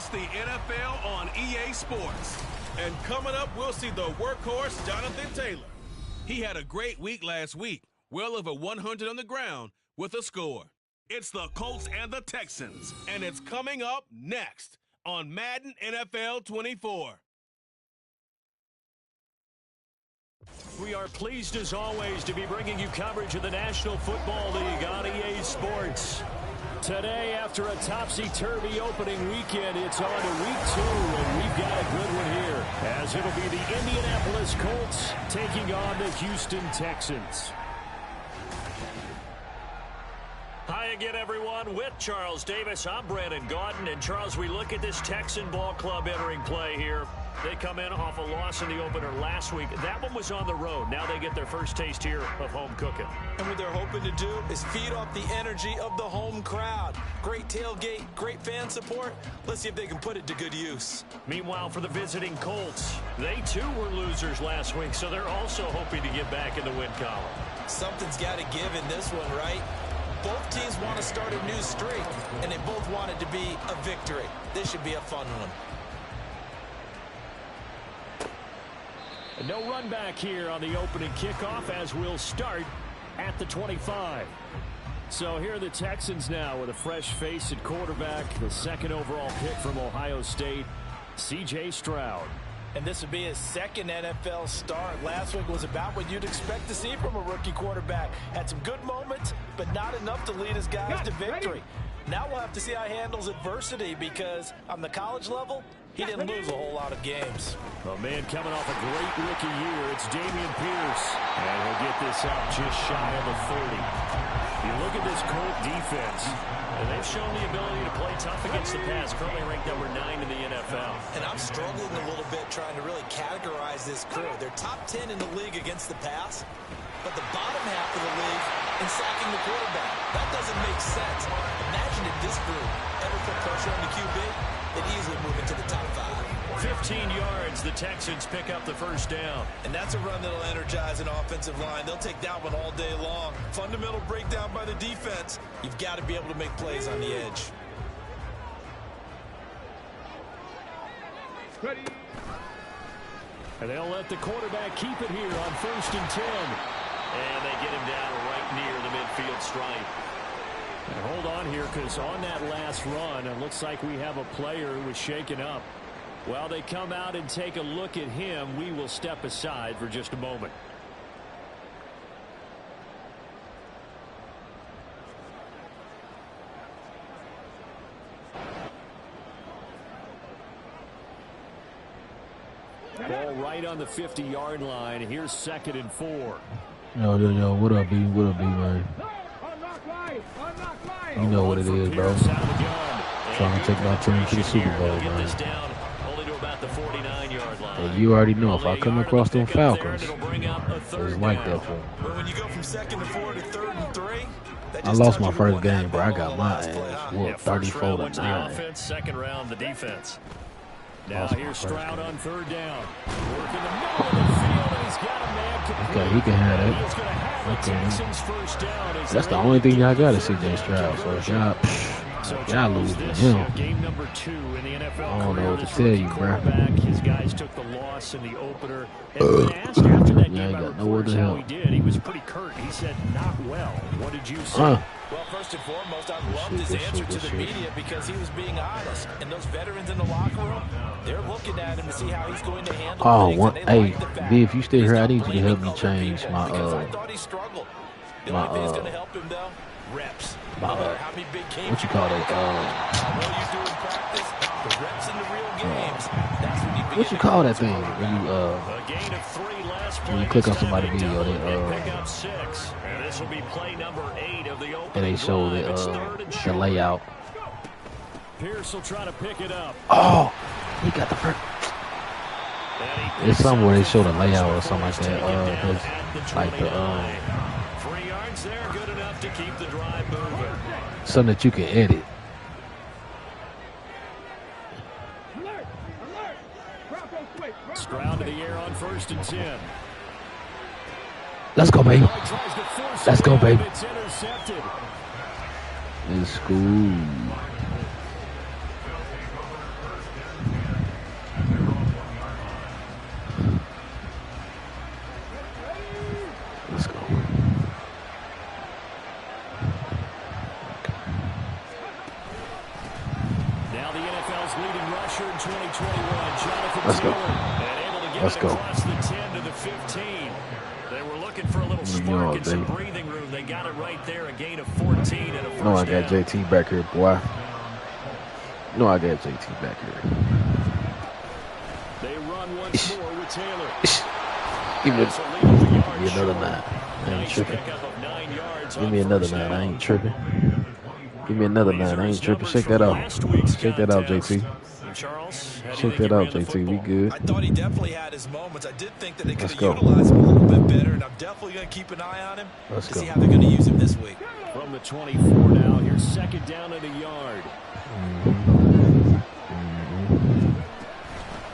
It's the NFL on EA Sports. And coming up, we'll see the workhorse, Jonathan Taylor. He had a great week last week, well over 100 on the ground with a score. It's the Colts and the Texans, and it's coming up next on Madden NFL 24. We are pleased as always to be bringing you coverage of the National Football League on EA Sports. Today, after a topsy-turvy opening weekend, it's on to week 2, and we've got a good one here, as it'll be the Indianapolis Colts taking on the Houston Texans. Hi again, everyone. With Charles Davis, I'm Brandon Gaudin. And, Charles, we look at this Texan ball club entering play here. They come in off a loss in the opener last week. That one was on the road. Now they get their first taste here of home cooking. And what they're hoping to do is feed off the energy of the home crowd. Great tailgate, great fan support. Let's see if they can put it to good use. Meanwhile, for the visiting Colts, they too were losers last week, so they're also hoping to get back in the win column. Something's got to give in this one, right? Both teams want to start a new streak, and they both want it to be a victory. This should be a fun one. No run back here on the opening kickoff, as we'll start at the 25. So here are the Texans now with a fresh face at quarterback, the second overall pick from Ohio State, C.J. Stroud. And this would be his second NFL start. Last week was about what you'd expect to see from a rookie quarterback. Had some good moments, but not enough to lead his guys to victory. Now we'll have to see how he handles adversity, because on the college level, he didn't lose a whole lot of games. A man coming off a great rookie year, it's Dameon Pierce. And he'll get this up just shy of the 30. You look at this Colt defense, and they've shown the ability to play tough against the pass, currently ranked number 9 in the NFL. And I'm struggling a little bit trying to really categorize this crew. They're top 10 in the league against the pass, but the bottom half of the league in sacking the quarterback. That doesn't make sense. Imagine if this group ever put pressure on the QB, they'd easily move into the top 5. 15 yards, the Texans pick up the first down. And that's a run that'll energize an offensive line. They'll take that one all day long. Fundamental breakdown by the defense. You've got to be able to make plays on the edge. Ready. And they'll let the quarterback keep it here on 1st and 10. And they get him down right near the midfield stripe. And hold on here, because on that last run, it looks like we have a player who was shaken up. While they come out and take a look at him, we will step aside for just a moment. Ball right on the 50-yard line. Here's 2nd and 4. Yo, what up, B? What up, B, man? You know what it is, bro. Trying to take my team to the Super Bowl, man. And you already know, if I come across them Falcons, it's like that for me. When you go from 2nd to 4 to 3rd and 3, I lost my first game, bro. I got my ass whooped 34 to 9. Second round, the defense. Now here's Stroud on 3rd down. Working the middle of the field, and he's got a man complete. Okay, he can have that. Okay. That's the only thing y'all got is C.J. Stroud. So if y'all lose to him, game number 2 in the NFL. I don't know what to tell you, bro. His guys took the loss in the opener. And when asked after that game how he did, he was pretty curt. He said, not well. What did you say? Well, first and foremost, I loved his answer to the media because he was being honest. And those veterans in the locker room, they're looking at him to see how he's going to handle things. Hey, B, if you stay here, I need you to help me change my I thought he struggled. The only thing that's going to help him, though, reps. How many big games what you call that? what you do in practice, the reps in the real games. That's when you what you call that thing when you click on somebody's video, this will be play number 8 of the and they show the layout. Pierce will try to pick it up. Oh, he got the first. It's somewhere they show the layout or something like that. Like the 3 yards there, good enough to keep the drive moving. Something that you can edit. Stroud to the air on 1st and 10. Let's go, baby. Let's go, baby. It's intercepted. It's cool. Let's go. Let's go. They were looking for a little spark and some breathing room. They got it right there. A gain of 14 and a first down. No, I got JT back here, boy. No, I got JT back here. They run once more with Taylor. Give me another 9. I ain't tripping. Give me another 9. I ain't tripping. Give me another 9. I ain't tripping. Shake that out. Shake that out, JT. Shake that out, JT. We good. I thought he definitely had his moments. I did think that they could have utilized him a little bit better, and I'm definitely going to keep an eye on him to see how they're going to use him this week. From the 24 now, here's second down at a yard.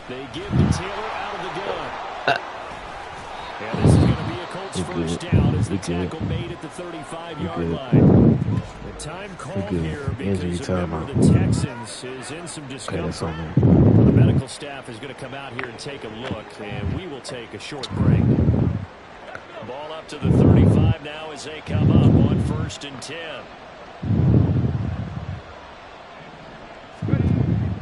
They give to Taylor out of the gun. And this is going to be a Colts first down as the tackle made at the 35-yard line. The time called here because remember the Texans is in some discomfort. The medical staff is going to come out here and take a look, and we will take a short break. Ball up to the 35 now as they come up on 1st and 10.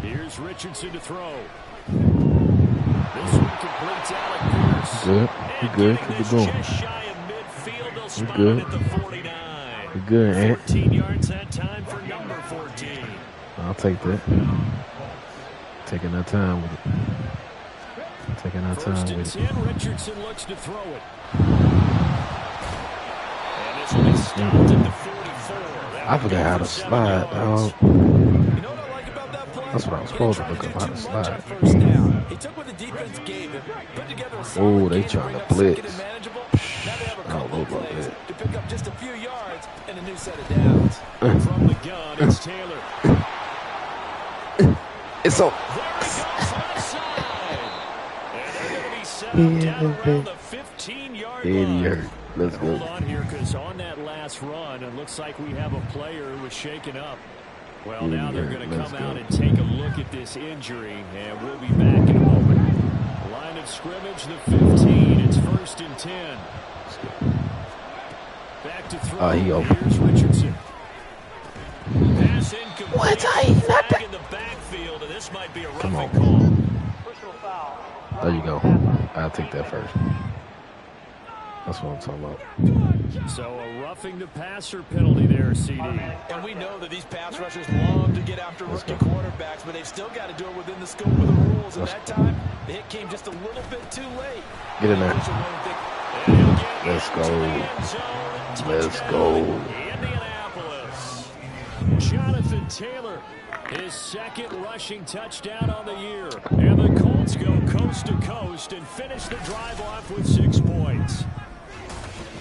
Here's Richardson to throw. This one completes Alec Pierce. Good. You good. Keep it going. You good. You good, Ant. 14 yards that time for number 14. I'll take that. Taking our time with it. Taking our time with it. 1st and 10. Richardson looks to throw it. And this will be stopped at the 44. I forgot how to slide, dog. That's what I was supposed to look up, how to slide. Oh, they trying to blitz. I don't know about that. To pick up just a few yards and a new set of downs. From the gun, it's Taylor. It's so. Line. Let's go. Hold on here, because on that last run, it looks like we have a player who was shaken up. Well, now they're going to come out and take a look at this injury, and we'll be back in a moment. Line of scrimmage, the 15. It's 1st and 10. Back to throw. Here's Richardson. Pass incomplete. What? I ain't not that. In the backfield, and this might be a Come on. call. There you go. I'll take that first. That's what I'm talking about. So a roughing the passer penalty there, CD. And we know that these pass rushers love to get after rookie quarterbacks, but they've still got to do it within the scope of the rules. And that time, the hit came just a little bit too late. Get in there. Let's go. Let's go. Indianapolis. Jonathan Taylor, his second rushing touchdown on the year. And the Colts go coast to coast and finish the drive off with 6 points.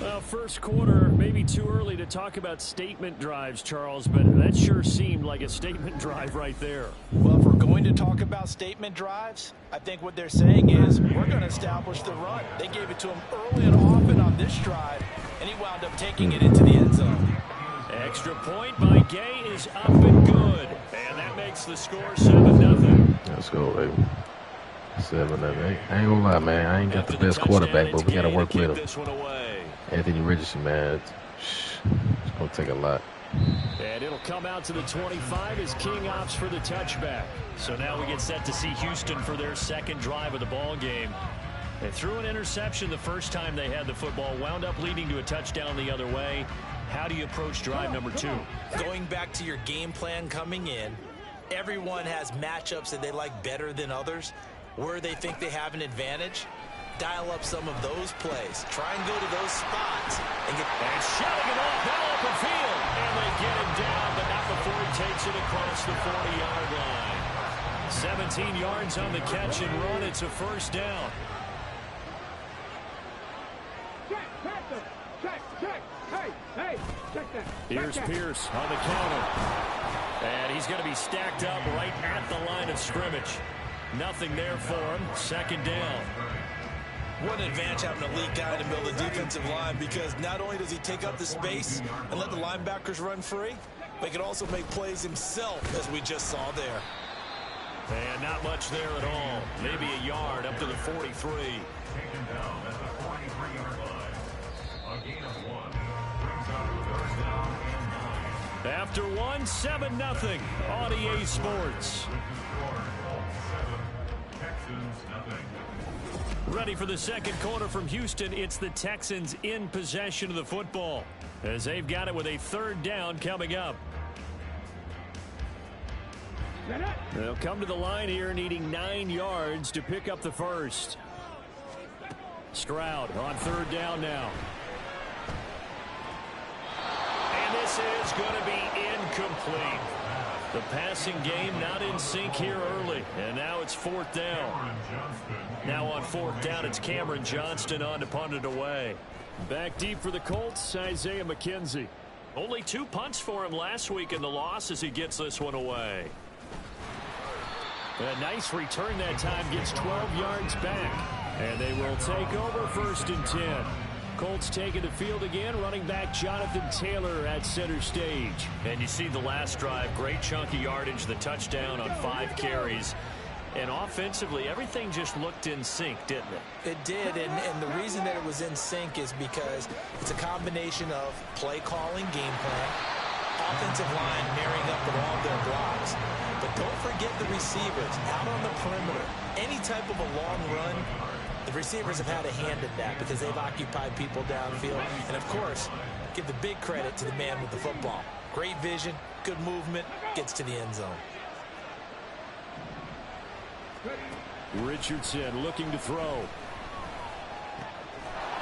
Well, first quarter, maybe too early to talk about statement drives, Charles, but that sure seemed like a statement drive right there. Well, if we're going to talk about statement drives, I think what they're saying is we're going to establish the run. They gave it to him early and often on this drive, and he wound up taking it into the end zone. Extra point by Gay is up and good, and that makes the score 7-0. Let's go, baby. 7-0. I ain't gonna lie, man. I ain't got the best quarterback, but we gotta work with him. Anthony Richardson, man, it's going to take a lot. And it'll come out to the 25 as King opts for the touchback. So now we get set to see Houston for their second drive of the ball game. They threw an interception the first time they had the football, wound up leading to a touchdown the other way. How do you approach drive number 2? Going back to your game plan coming in, everyone has matchups that they like better than others. Where they think they have an advantage, dial up some of those plays. Try and go to those spots. And shutting it off now open field. And they get him down, but not before he takes it across the 40-yard line. 17 yards on the catch and run. It's a first down. Here's Pierce on the counter. And he's going to be stacked up right at the line of scrimmage. Nothing there for him. Second down. What an advantage having an elite guy to build a defensive line, because not only does he take up the space and let the linebackers run free, but he can also make plays himself, as we just saw there. And not much there at all. Maybe a yard up to the 43. After 1, 7-0 on EA Sports. Ready for the second quarter from Houston. It's the Texans in possession of the football as they've got it with a third down coming up. They'll come to the line here needing 9 yards to pick up the first. Stroud on third down now. And this is going to be incomplete. The passing game not in sync here early. And now it's fourth down. Now on fourth down, it's Cameron Johnston on to punt it away. Back deep for the Colts, Isaiah McKenzie. Only 2 punts for him last week in the loss as he gets this one away. A nice return that time, gets 12 yards back. And they will take over first and 10. Colts taking the field again, running back Jonathan Taylor at center stage. And you see the last drive, great chunky yardage, the touchdown on 5 carries. And offensively, everything just looked in sync, didn't it? It did, and the reason that it was in sync is because it's a combination of play calling, game plan, offensive line marrying up with all of their blocks. But don't forget the receivers out on the perimeter. Any type of a long run, the receivers have had a hand in that because they've occupied people downfield. And, of course, give the big credit to the man with the football. Great vision, good movement, gets to the end zone. Richardson looking to throw.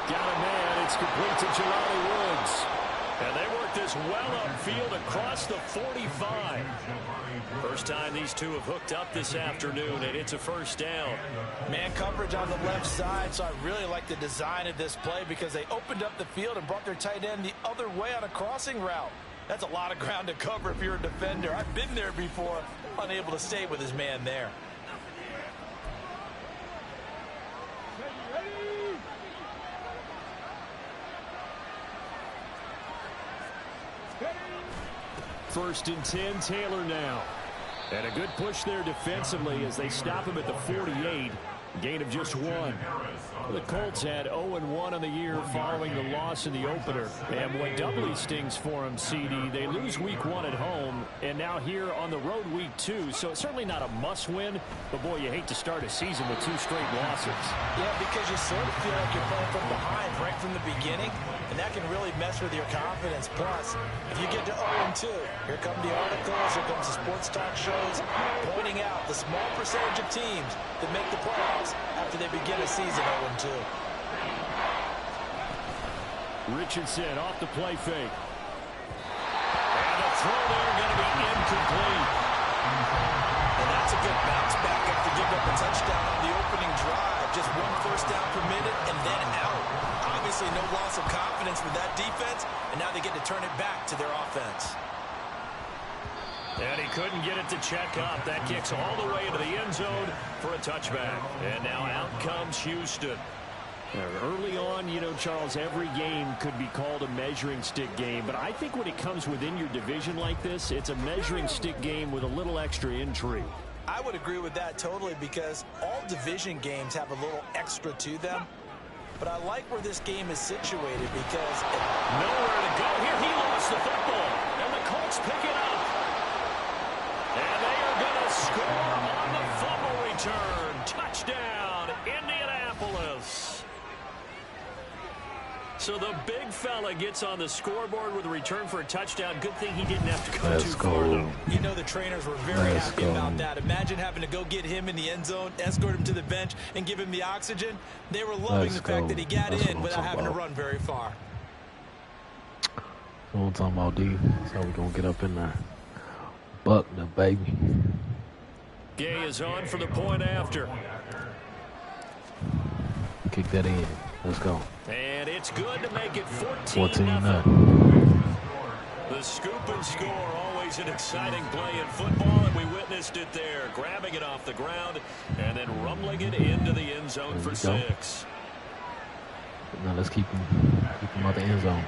Got a man. It's complete to Jelani Woods. And they work this well upfield across the 45. First time these two have hooked up this afternoon, and it's a first down. Man coverage on the left side, so I really like the design of this play because they opened up the field and brought their tight end the other way on a crossing route. That's a lot of ground to cover if you're a defender. I've been there before, unable to stay with his man there. First and 10, Taylor now. And a good push there defensively as they stop him at the 48. Gain of just 1. The Colts had 0-1 on the year following the loss in the opener. And what doubly stings for them, CD, they lose week 1 at home, and now here on the road week 2. So it's certainly not a must-win, but boy, you hate to start a season with 2 straight losses. Yeah, because you sort of feel like you're playing from behind right from the beginning, and that can really mess with your confidence. Plus, if you get to 0-2, here come the articles, here comes the sports talk shows, pointing out the small percentage of teams that make the playoffs after they begin a season 0-2. Richardson off the play fake. And the throw there going to be incomplete. And that's a good bounce back after giving up a touchdown on the opening drive. Just 1 first down permitted and then out. Obviously no loss of confidence with that defense, and now they get to turn it back to their offense. And he couldn't get it to check up. That kicks all the way into the end zone for a touchback. And now out comes Houston. Early on, you know, Charles, every game could be called a measuring stick game. But I think when it comes within your division like this, it's a measuring stick game with a little extra intrigue. I would agree with that totally because all division games have a little extra to them. But I like where this game is situated because nowhere to go here. He lost the football. And the Colts pick it up. And they are going to score on the fumble return. Touchdown, Indianapolis. So the big fella gets on the scoreboard with a return for a touchdown. Good thing he didn't have to go too far, though. You know the trainers were very happy about that. Imagine having to go get him in the end zone, escort him to the bench, and give him the oxygen. They were loving the fact that he got in without having to run very far. That's what I'm talking about, D. That's how we going to get up in there. Buckner, baby. Gay is on for the point after. Kick that in. Let's go. And it's good to make it 14-0. The scoop and score, always an exciting play in football, and we witnessed it there. Grabbing it off the ground and then rumbling it into the end zone for 6. Now let's keep him out the end zone.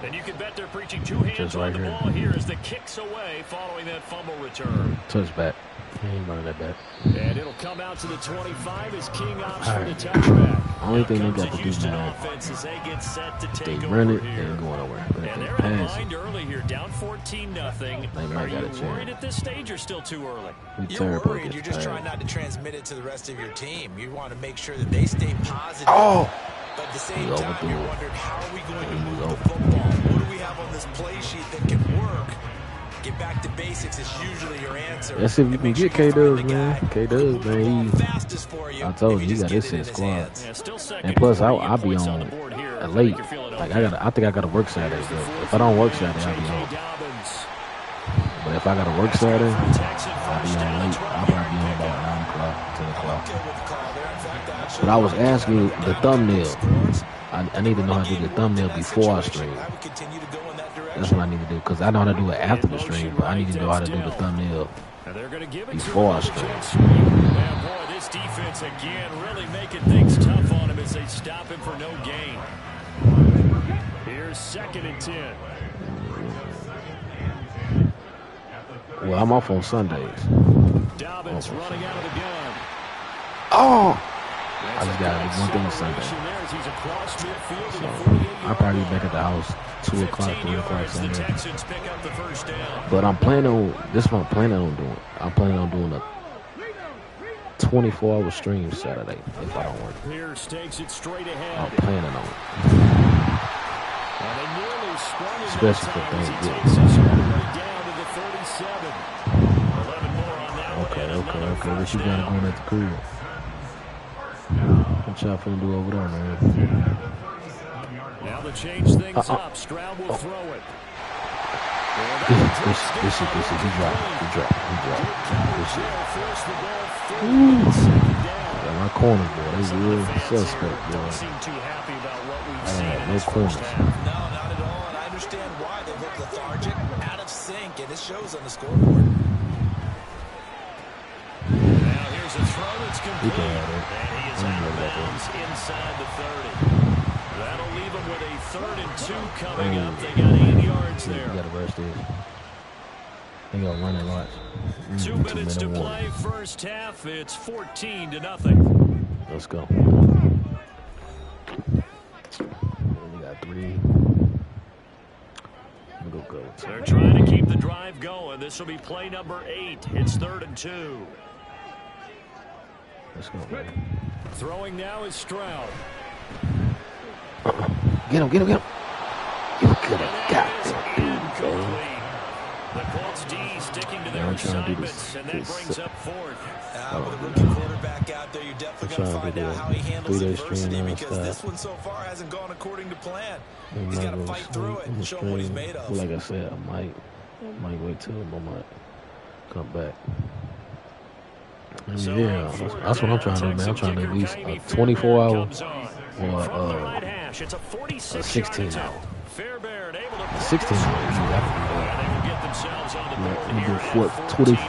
And you can bet they're preaching two hands Just on right the here. ball here as the kicks away following that fumble return. Touchback. He ain't running that back. And it'll come out to the 25 as King opts for the touchback. Only thing they Comes got the to do Houston now, offense as they get set to if take they over run it, they here. ain't going nowhere. But if And they they're pass behind early here, down 14-0. They might Are got you a chance. worried at this stage or still too early? we You're terrible worried. against You're just pass. trying not to transmit it to the rest of your team. You want to make sure that they stay positive. Oh! But at the same He time, overthrew you're it. wondering, how are we going to He move was the football? What do we have on this play sheet that can work? Get back to basics is usually your answer. Let's see if you And can make sure get you find K-Dubs, the man. guy who can K-Dubs, move the man, ball fastest for you I told if you, he just got get this it in in his his squad. hands. Yeah, still second And plus, and 40, I'll be points on the board here. at late. You're feeling Like okay. I think I gotta work Saturday. But if I don't work Saturday, I'll be on. But if I gotta work Saturday, I'll be on late. I'll probably be on about 9 o'clock, 10 o'clock. Okay with the call there. In fact, actually, But I was asking the thumbnail. I need to know how to do the thumbnail before I stream. I would continue to go in that direction. That's what I need to do. Because I know how to do it after the stream, but I need to know how to do the thumbnail before I stream. Man, boy, this defense again really making things tough on him as they stop him for no gain. Here's 2nd and 10. Well, I'm off on Sundays. Dobbins running out of the gun. Oh! I just got to do one thing Sunday. I'll probably be back at the house 2 o'clock, 3 o'clock Sunday. But I'm planning on, this is what I'm planning on doing. I'm planning on doing a 24-hour stream Saturday if I don't work. Pierce takes it straight ahead. I'm planning on it. And they nearly sprung him Especially for that time as he Thanksgiving. takes us all the way down to the 37. 11 more on that one, Okay. and another What first you got down. going at the crib? What y'all finna do over there, man? Now to change things up, Stroud will throw it. This shit, he dropped. This shit. Yeah, my corners, boy, they real suspect, boy. I have no corners. No, not at all, and I understand why. They look lethargic, out of sync, and it shows on the scoreboard. Now here's a throw that's He complete. can have it. And he is I out don't of know about bounds inside the 30. That'll leave him with a 3rd and 2 coming up. They got 8 yards You there. gotta rush this. They gonna run a lot. 2 minutes to play, first half. It's 14-0. Let's go. We got 3. I'm gonna go. They're trying to keep the drive going. This will be play number 8. It's 3rd and 2. Let's go, man. Throwing now is Stroud. Get him. You could have got that dude, bro. Incomplete. The Colts D sticking to their I'm trying to do assignments, and that brings up 4th. With a rookie quarterback out there, you're definitely going to trying to find do out a how he handles 3-day adversity stream because nonstop. this one so far hasn't gone according to plan. I'm He's not got to gonna fight through it and show him what he's made of. Like I said, I might wait till I might come back. So Yeah, on 4th that's what I'm down, trying to do, man. I'm Texan trying to kicker at least Jamie a 24-hour comes on. or From the right hash, it's a 46-yard 16-hour. Fairbairn able to 16 hours. and they will get themselves on the board I'm here gonna do at 20. 14-3.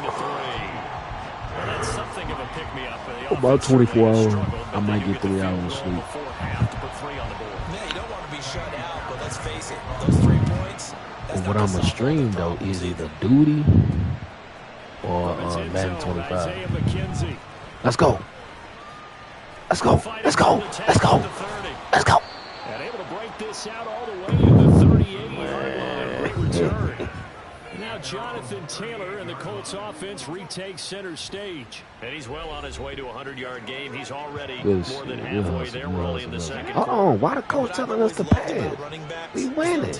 Well, that's something of a pick-me-up. About 24 hours, I might get 3 hours of sleep. Yeah, you don't want to be shut out, but let's face it, those 3 points. But what I'm gonna stream though is either Duty or Madden 25. Let's go. And able to break this out all the way to the 38-yard line. Great return. Now Jonathan Taylor and the Colts offense retakes center stage. And he's well on his way to a 100-yard game. He's already more than halfway there. We're only in the second quarter. Why the coach telling us to pass? We winning.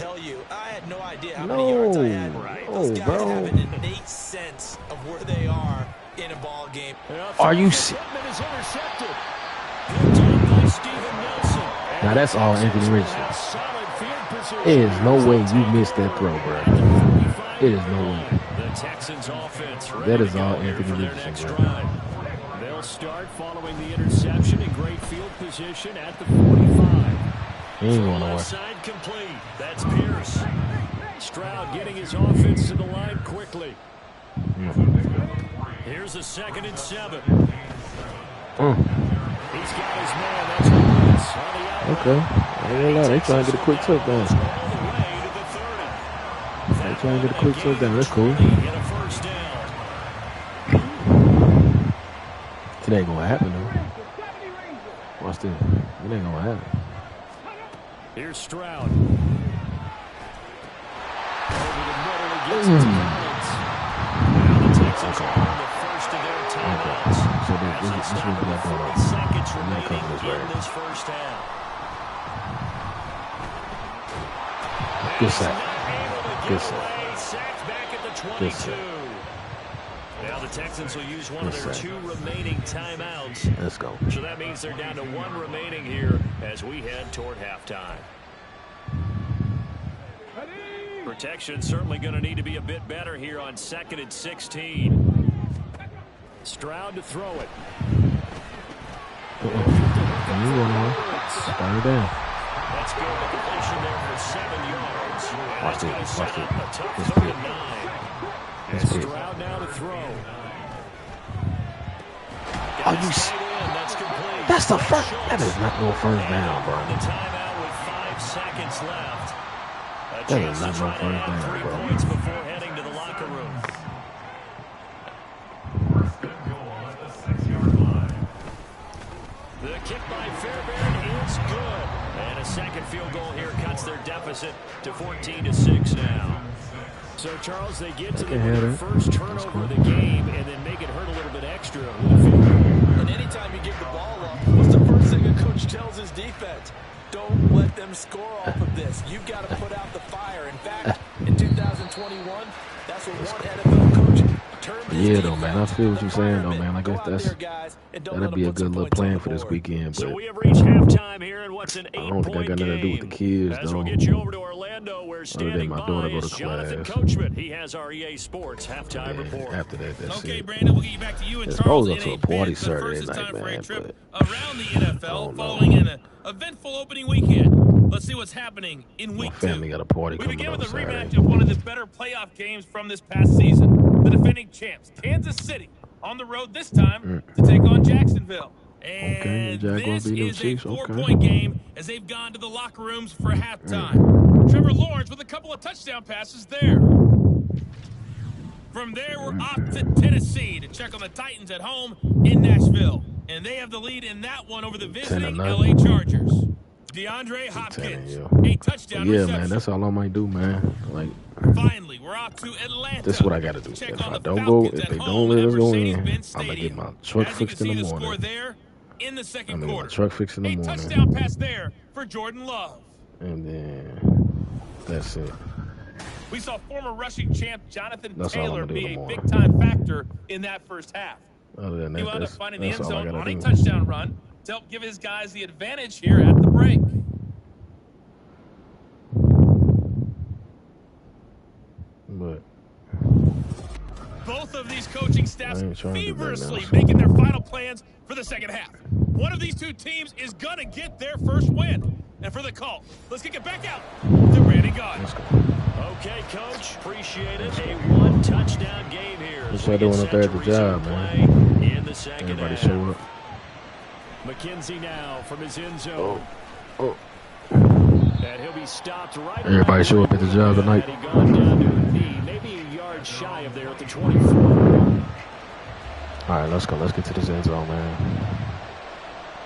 I had no idea how No. many yards I had. Those guys bro. have an innate sense of where they are in a ball game. Are you Pittman is intercepted. Picked up by Steven Nelson. Now that's all Anthony Richardson. Solid field position. It is no way you missed that throw, bro. It is no way. The Texans offense ready That is to go all here Anthony for their Richardson, next bro. drive. They'll start following the interception in great field position at the 45. He ain't going Left nowhere. side complete. That's Pierce. Stroud getting his offense to the line quickly. Here's a 2nd and 7. He's got his man. That's Lewis on the outside. Okay. I ain't gonna lie. They trying to get a quick touchdown. All the way trying to get a quick first down. That's cool. It ain't gonna happen though. Watch this. It ain't gonna happen. Here's Stroud. Over the middle, he gets it to Collins. Now the Texans are on the first of their timeouts. So this is what we got going on. Seconds We gotta cover this remaining in right. this first half. Good sack. Good sack. Sacked back at the 22. Good sack. Now the Texans will use one of their 2 remaining timeouts. Let's go. So that means they're down to 1 remaining here as we head toward halftime. Protection certainly going to need to be a bit better here on 2nd and 16. Stroud to throw it. Start it down. That's good. The completion there for 7 yards. Watch it. Watch it. A tough It's 3rd big. and 9. It's big. Stroud now to throw. Oh, you that's the first. That is not no first down, bro. The timeout with 5 seconds left. That is not no first down, 3 bro. points before heading to the locker room. The kick by Fairbairn is good. And a second field goal here cuts their deficit to 14-6 now. So, Charles, they get to the first turnover of the game and then make it hurt a little bit extra with a field goal. And anytime you give the ball up, what's the first thing a coach tells his defense? Don't let them score off of this. You've got to put out the fire. In fact, in 2021, that's what one NFL coach turned his Yeah, though, man. I feel what you're saying, though, man. I guess that'll be a good little plan for this weekend. But So we have reached halftime here in what's an 8-point game. I don't think I got nothing to do with the kids, As though. we'll get you over to Orlando, where standing my by daughter go is to Jonathan class. Coachman. He has our EA Sports halftime report. After that, that's Okay, it. Brandon, we'll get you back to you and It's Charles supposed in to a a party bit. But Saturday first, it's night, time for a man, trip but around the I NFL don't know. following an eventful opening weekend. Let's see what's happening in My week 2. family got a party We coming begin up with a rematch Saturday. of one of the better playoff games from this past season. The defending champs, Kansas City, on the road this time to take on Jacksonville. And Jaguars this beat them is a Chiefs, okay. 4-point game as they've gone to the locker rooms for halftime. Trevor Lawrence with a couple of touchdown passes there. From there, we're off to Tennessee to check on the Titans at home in Nashville. And they have the lead in that one over the visiting LA Chargers. DeAndre Hopkins, a touchdown reception. Man, that's all I might do, man. Like, finally, we're off to Atlanta. this is what I got to do. Check If on I the don't go, Falcons if at they home don't let at us go in, Mercedes-Benz I'm gonna get Stadium. my truck As you fixed can in see the the score morning. there in the second I'm gonna get quarter. my truck fixed in the A morning. touchdown pass there for Jordan Love. And then that's it. We saw former rushing champ Jonathan That's all I'm Taylor gonna do be a tomorrow. big-time factor in that first half. Other than He that, wound up that's finding the end all I zone gotta on a do. touchdown run to help give his guys the advantage here at the break. But Both of these coaching staffs I ain't trying to do nothing feverishly else. making their final plans for the second half. One of these two teams is going to get their first win. And for the call, let's kick it back out to Randy God. Okay, Coach, appreciate it. A one-touchdown game here. What's y'all doing up there at the job, man? In the second Everybody half. show up. McKenzie now from his end zone. Oh. And he'll be stopped right. Everybody show up at the job tonight. Had he gone down to a knee, maybe a yard shy of there at the 24. All right, let's go. Let's get to this end zone, man.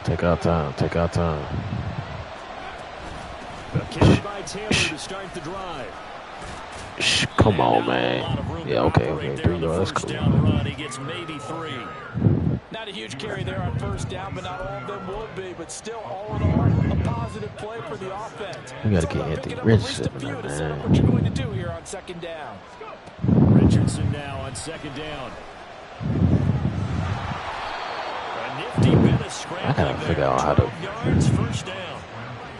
Take our time. Take our time. A catch by Taylor to start the drive. Shh, come on, And now a lot man. of room Yeah, to okay, operate okay. there on 3 the yards, first cool. down run. He gets maybe 3. Not a huge carry there on first down, but not all of them would be. But still, all in all, a positive play for the offense. We gotta It's get all about Anthony picking up at least a Richardson, few to set up man. what you're going to do here on second down. Richardson now on second down. A nifty bit of scrambling. I gotta figure out how to. 12 yards, first down.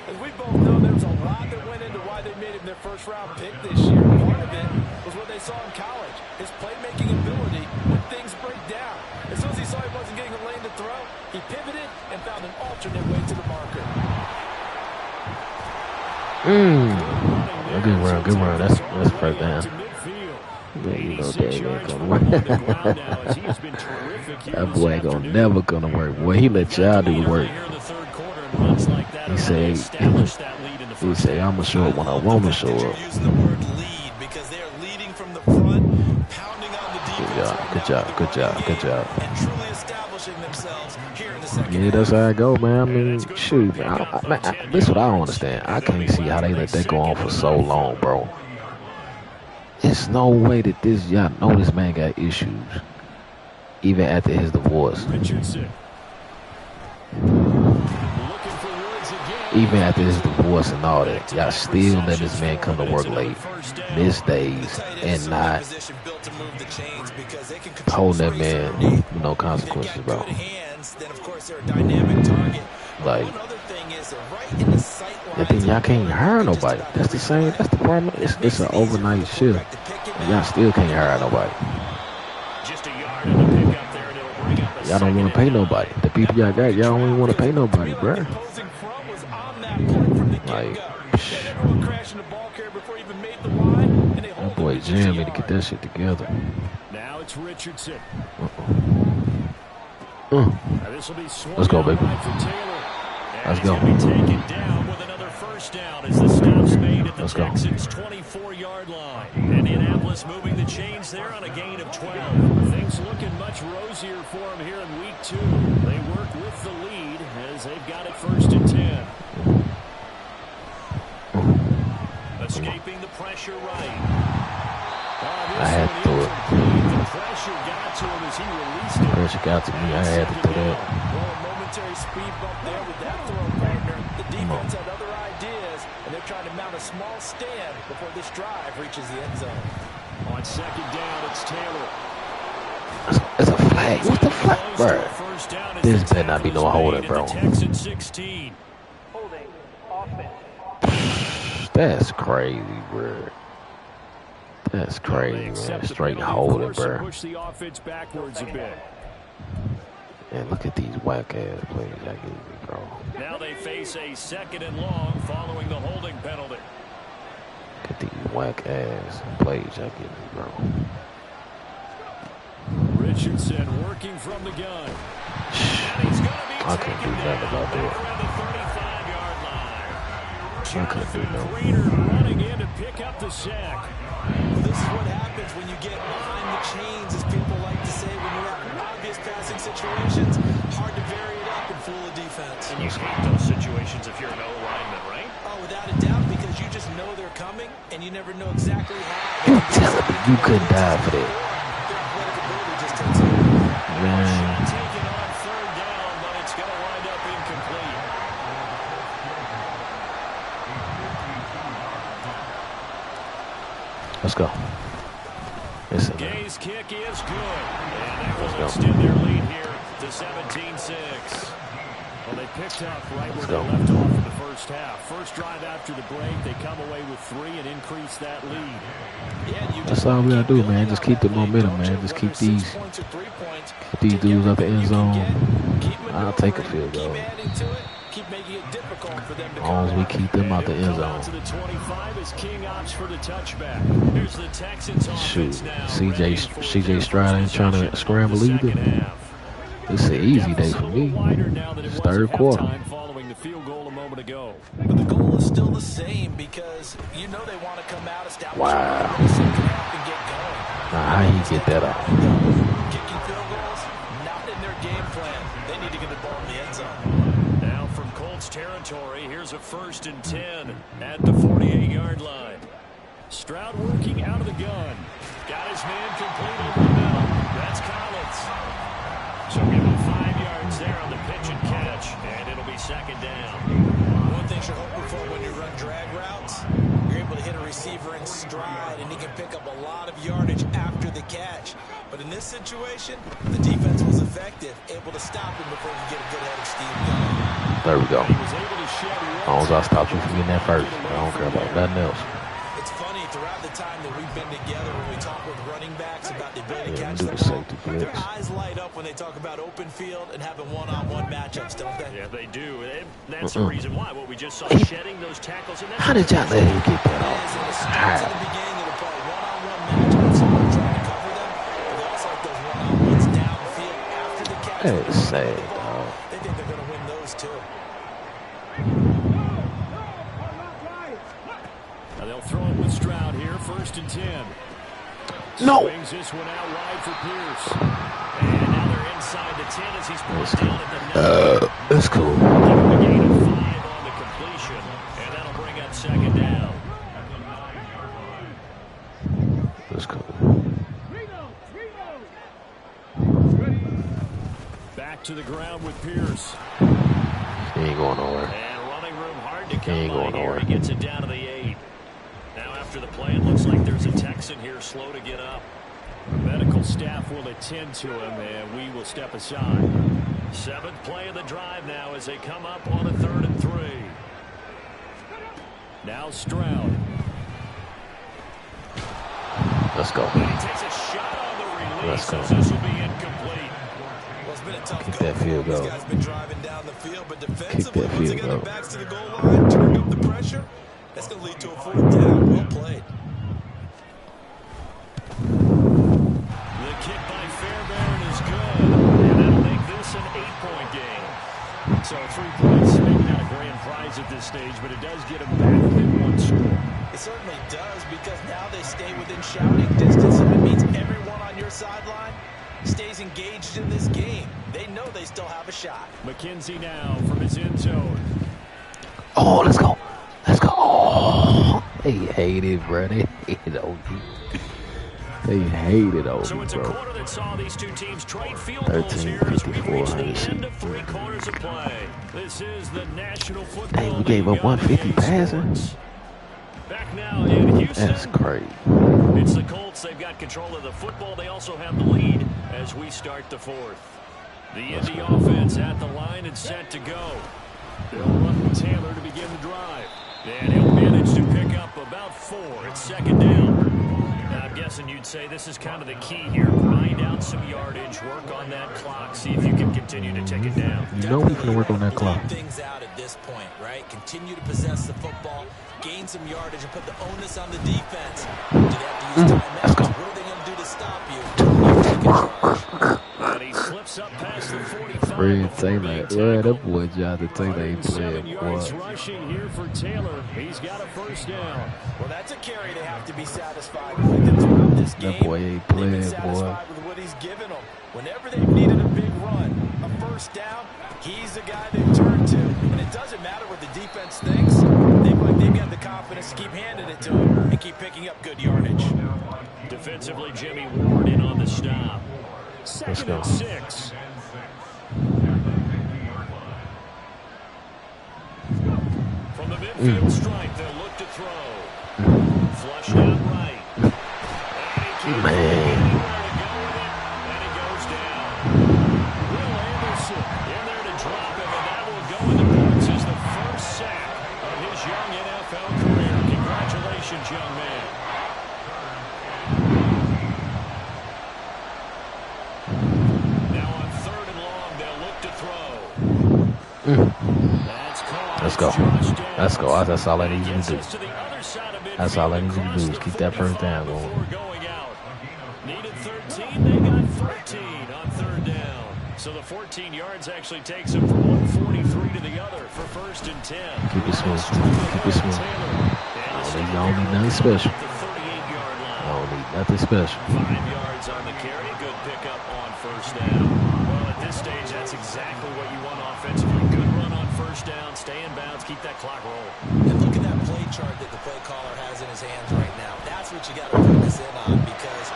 As we both know, there was a lot that went into why they made him their first-round pick this year. Part of it was what they saw in college, his playmaking ability when things break down. As soon as he saw he wasn't getting a lane to throw, he pivoted and found an alternate way to the marker. Good run. That's first down. To midfield. Yeah, you know 86 that ain't yards gonna for work. him on the ground now as he has been terrific here That this boy ain't gonna afternoon. never gonna work. Boy, he let y'all do the work. Here in the third quarter, and runs like that He have say- really established that lead in the He first say, half. I'ma show up when I wanna show You're up. using the word lead because they're Good job. Good job. Good job. And truly establishing themselves here in the second Yeah, half. that's how I go, man. I mean, shoot, man. This is what I don't understand. I can't see how they let that go on for so long, bro. There's no way that y'all know this man got issues, even after his divorce. Even after his divorce and all that, y'all still let this man come to work late, miss days, and not hold that man with no consequences, bro. Like, and then y'all can't hire nobody. That's the same. That's the problem. It's an overnight shift, and y'all still can't hire nobody. Y'all don't want to pay nobody. The people y'all got, y'all don't even want to pay nobody, bro. Like, that boy Jam need to get that shit together. Now it's Richardson. Let's go, baby. Let's go. Let's go. 24-yard line. Indianapolis moving the chains there on a gain of 12. Things looking much rosier for them here in week 2. They work with the lead as they've got it 1st and 10. Escaping the pressure right. I had to do it. The pressure got to him as he released it. Pressure got to me. I had to do that. Well, a momentary speed bump there with that throw partner. The defense had other ideas, and they're trying to mount a small stand before this drive reaches the end zone. On 2nd down, it's Taylor. It's a flag. What's the flag, bro? This better not be no holding, bro. That's crazy, bro. That's crazy, man. Straight holding, bro. Push the offense backwards a bit. And look at these whack ass plays y'all give me, bro. Now they face a 2nd and long following the holding penalty. Look at these whack ass plays y'all give me, bro. Richardson working from the gun. I couldn't do nothing about that. I couldn't do nothing. Running in to pick up the sack. This is what happens when you get behind the chains, as people like to say, when you have obvious passing situations. Hard to vary it up and fool the defense. And you hate those situations if you're an O-lineman, right? Oh, without a doubt, because you just know they're coming, and you never know exactly how. You telling me you couldn't die for that? Man. Taken on 3rd down, but it's going to wind up incomplete. Let's go. Listen, Gay's kick is good. And they will extend their lead here to 17-6. Well, they picked up right where they left off in the first half. First drive after the break, they come away with 3 and increase that lead. That's all we gotta do, man. Just keep the momentum, man. Just keep these dudes up the end zone. I'll take a field goal. As long as we keep them out the end zone. Shoot, CJ Stroud ain't trying to scramble either. It's an easy day for me. It's 3rd quarter. But the goal is still the same because you know they want to come out, establish wow. the second half and get going. Now, how he get that out? Kicking field goals, not in their game plan. They need to get the ball in the end zone. Now from Colts territory, here's a 1st and 10 at the 48-yard line. Stroud working out of the gun. Got his man complete over the middle. That's Collins. So give him 5 yards there on the pitch and catch, and it'll be 2nd down. One thing you're hoping for when you run drag routes, you're able to hit a receiver in stride, and he can pick up a lot of yardage after the catch. But in this situation, the defense was effective, able to stop him before he get a good head of steam going. There we go. As long as I stop you from getting that first, I don't care about nothing else. It's funny, throughout the time that we've been together, when we talk with running backs about the ability to catch do the the ball, safety their blitz. eyes light up when they talk about open field and having one-on-one matchups, don't they? Yeah, they do. That's the reason why. What we just saw, shedding those tackles. And How did y'all let him get that off? It starts at the beginning of the play, one-on-one matchups, someone trying to cover them, but they also like those one-on-ones downfield after the catch. That is sad, dog. They think they're going to win those, too. Now they'll throw it with Stroud here, 1st and 10. No. Swings this one out wide for Pierce. And now they're inside the 10 as he's brought down at the 9. That's cool. Give him a gain of 5 on the completion, and that'll bring up second down. That's cool. Back to the ground with Pierce. He ain't going nowhere. And running room hard to He come ain't by going here. nowhere. He gets it down to the 8. Now after the play, it looks like there's a Texan here slow to get up. The medical staff will attend to him, and we will step aside. 7th play of the drive now as they come up on a 3rd and 3. Now Stroud. Let's go. And he takes a shot on the release. Let's go. So this will be incomplete. Well, it's been a tough Kick go. that field goal. These guys been driving down the field, but defensively, that once field they get their goal. backs to the goal line, turn up the pressure, that's going to lead to a 4th down. Well played. The kick by Fairbairn is good, and that'll make this an 8-point game. So 3 points, maybe not a grand prize at this stage, but it does get them back within 1 score. It certainly does, because now they stay within shouting distance, and that means everyone on your sideline stays engaged in this game. They know they still have a shot. McKenzie now from his end zone. Oh, let's go. Let's go. Oh, they hate it, bro. They hate it, OG. They hate it, OG, So it's a bro. quarter that saw these two teams trade field goals here as we reach the end of 3 quarters of play. This is the National Football Dang, we gave up League on 150 EA passing. Sports. Back now in Houston. That's crazy. It's the Colts. They've got control of the football. They also have the lead as we start the 4th. The Indy offense at the line and set to go. They'll run with Taylor to begin the drive. And he'll manage to pick up about 4. It's 2nd down. Now, I'm guessing you'd say this is kind of the key here. Grind out some yardage, work on that clock, see if you can continue to take it down. You know we can work on that clock. Bleed things out at this point, right? Continue to possess the football, gain some yardage, and put the onus on the defense. Do they have to use timeouts? What are they going to do to stop you? You take charge. And he slips up past the 45. Fred before Taylor. being Yeah, tackled. that boy Jonathan Taylor ain't 7 playing. yards Boy. rushing here for Taylor. He's got a 1st down. Well, that's a carry they have to be satisfied with. And throughout this game, That boy ain't they've been playing, boy. satisfied with what he's given them. Whenever they've needed a big run, a 1st down, he's the guy they've turned to. And it doesn't matter what the defense thinks. They've got the confidence to keep handing it to him and keep picking up good yardage. Defensively, Jimmy Ward in on the stop. 2nd go. and 6. From the midfield stripe, they'll look to throw. Flushed out right. And he can't Man. anywhere to go with it, and he goes down. Will Anderson in there to drop him, and that will go in the books as the 1st sack of his young NFL career. Congratulations, young man. Now on 3rd and long, they'll look to throw. That's caught. Let's go. Josh Downs. Let's go. That's all I need you Gets to do. us to the other side of That's all I midfield, need you to across do is the keep that 1st 45 down going. before going out. Needed 13, they got 13 on 3rd down. So the 14 yards actually takes them from 143 to the other for 1st and 10. Keep it smooth. Keep it smooth. I don't need nothing special. The 38-yard I line. don't need nothing special. 5 yards on the carry. Good pickup on 1st down. Well, at this stage, that's exactly what you want offensively. Good run on 1st down. Stay in bounds. Keep that clock rolling. And look at that play chart that the play caller has in his hands right now. That's what you got to focus in on, because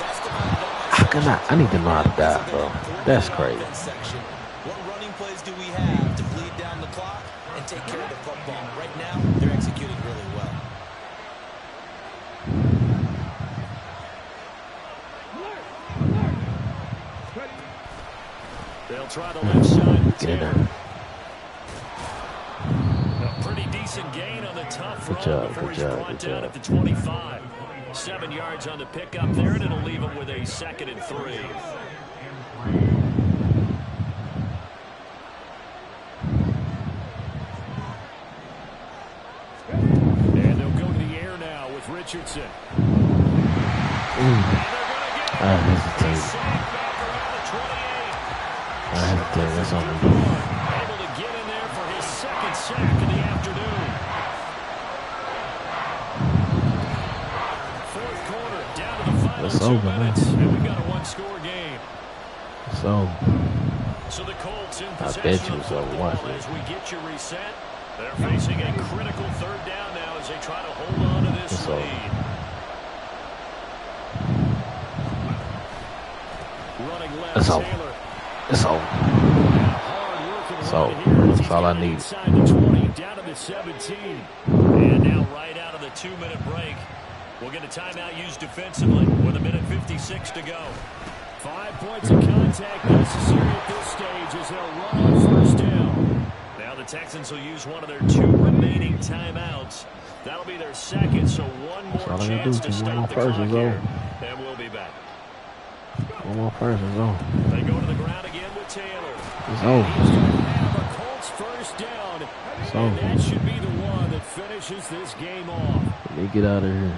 that's the How can I need to know how to dive, bro. That's crazy. section. What running plays do we have to bleed down the clock and take care of the football? Right now, they're executing really well. They'll try the left side with Get in Taylor. there. A pretty decent gain on the tough run job, before good he's job, brought good down job. at the 25. 7 yards on the pickup there, and it'll leave him with a 2nd and 3. And they'll go to the air now with Richardson. I hesitate. I hesitate. That's on me. Able to get in there for his 2nd sack of the afternoon. 4th quarter, down to the 5. It's over now. And we've got a one-score game. It's over. So the Colts in I possession bet you of it's the over. football Watch as this. we get you reset. They're facing a critical third down now as they try to hold on to this It's lead. over. Running left, It's over. Taylor. It's over. Hard work and It's run over. here as That's he's all I got it need. inside the 20, down to the 17. And now right out of the 2-minute break, we'll get a timeout used defensively with 1:56 to go. 5 points of contact necessary at this stage as they'll run on first down. Now the Texans will use one of their 2 remaining timeouts. That'll be their second, so one more chance to stop the clock here. And we'll be back. One more person, on. They go to the ground again with Taylor. It's over. He's going to have a Colts first down. It's And over. that should be the one that finishes this game off. Let me get out of here.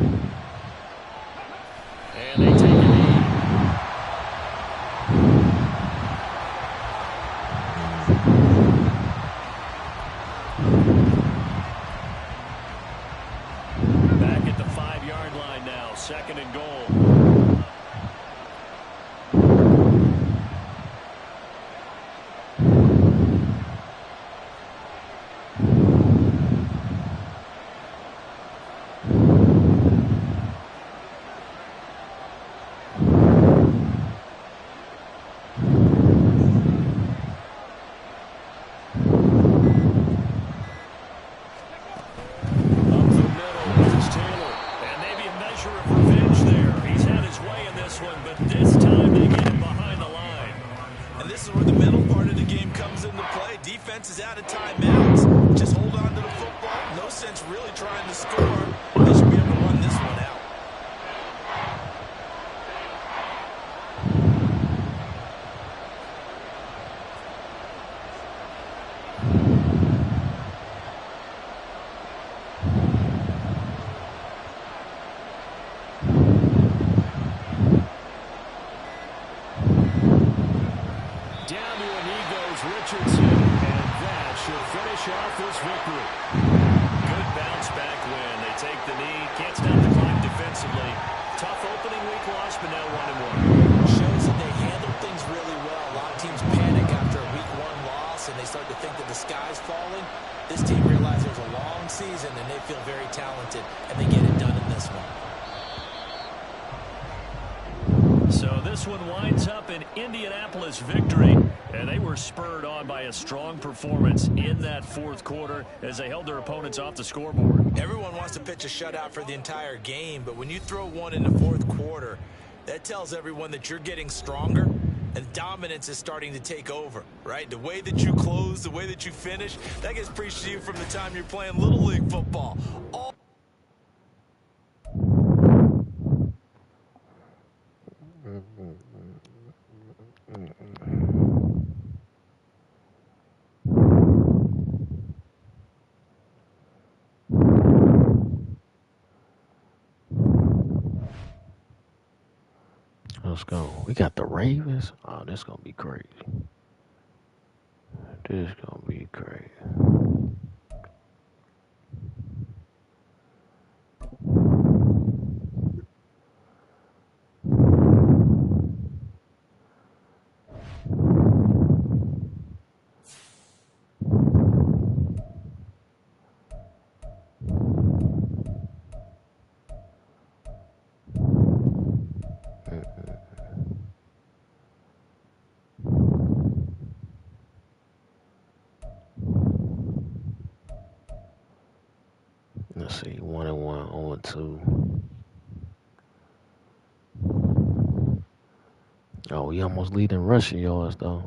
And they take a knee. Back at the 5-yard line now, 2nd and goal. Is out of timeouts. Just hold on to the football. No sense really trying to score. They should be able to run this one out. Down to a knee goes Richardson. Finish off this victory. Good bounce back win. They take the knee. Can't stop the clock defensively. Tough opening week loss, but now 1-1. Shows that they handled things really well. A lot of teams panic after a week 1 loss, and they start to think that the sky's falling. This team realized it was a long season, and they feel very talented, and they get it done in this one. So this one winds up an Indianapolis victory, and they were spurred on by a strong performance in that 4th quarter as they held their opponents off the scoreboard. Everyone wants to pitch a shutout for the entire game, but when you throw one in the 4th quarter, that tells everyone that you're getting stronger and dominance is starting to take over, right? The way that you close, the way that you finish, that gets preached to you from the time you're playing Little League football. Let's go. We got the Ravens. Oh, this gonna be crazy. This gonna be crazy. Let's see, 1-1, 0-2. Oh, we almost lead in rushing yards though.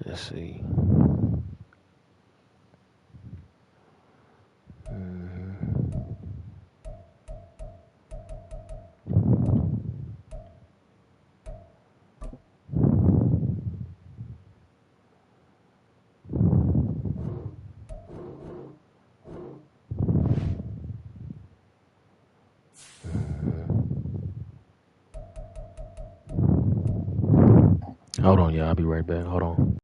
Let's see. Hold on, y'all. I'll be right back. Hold on.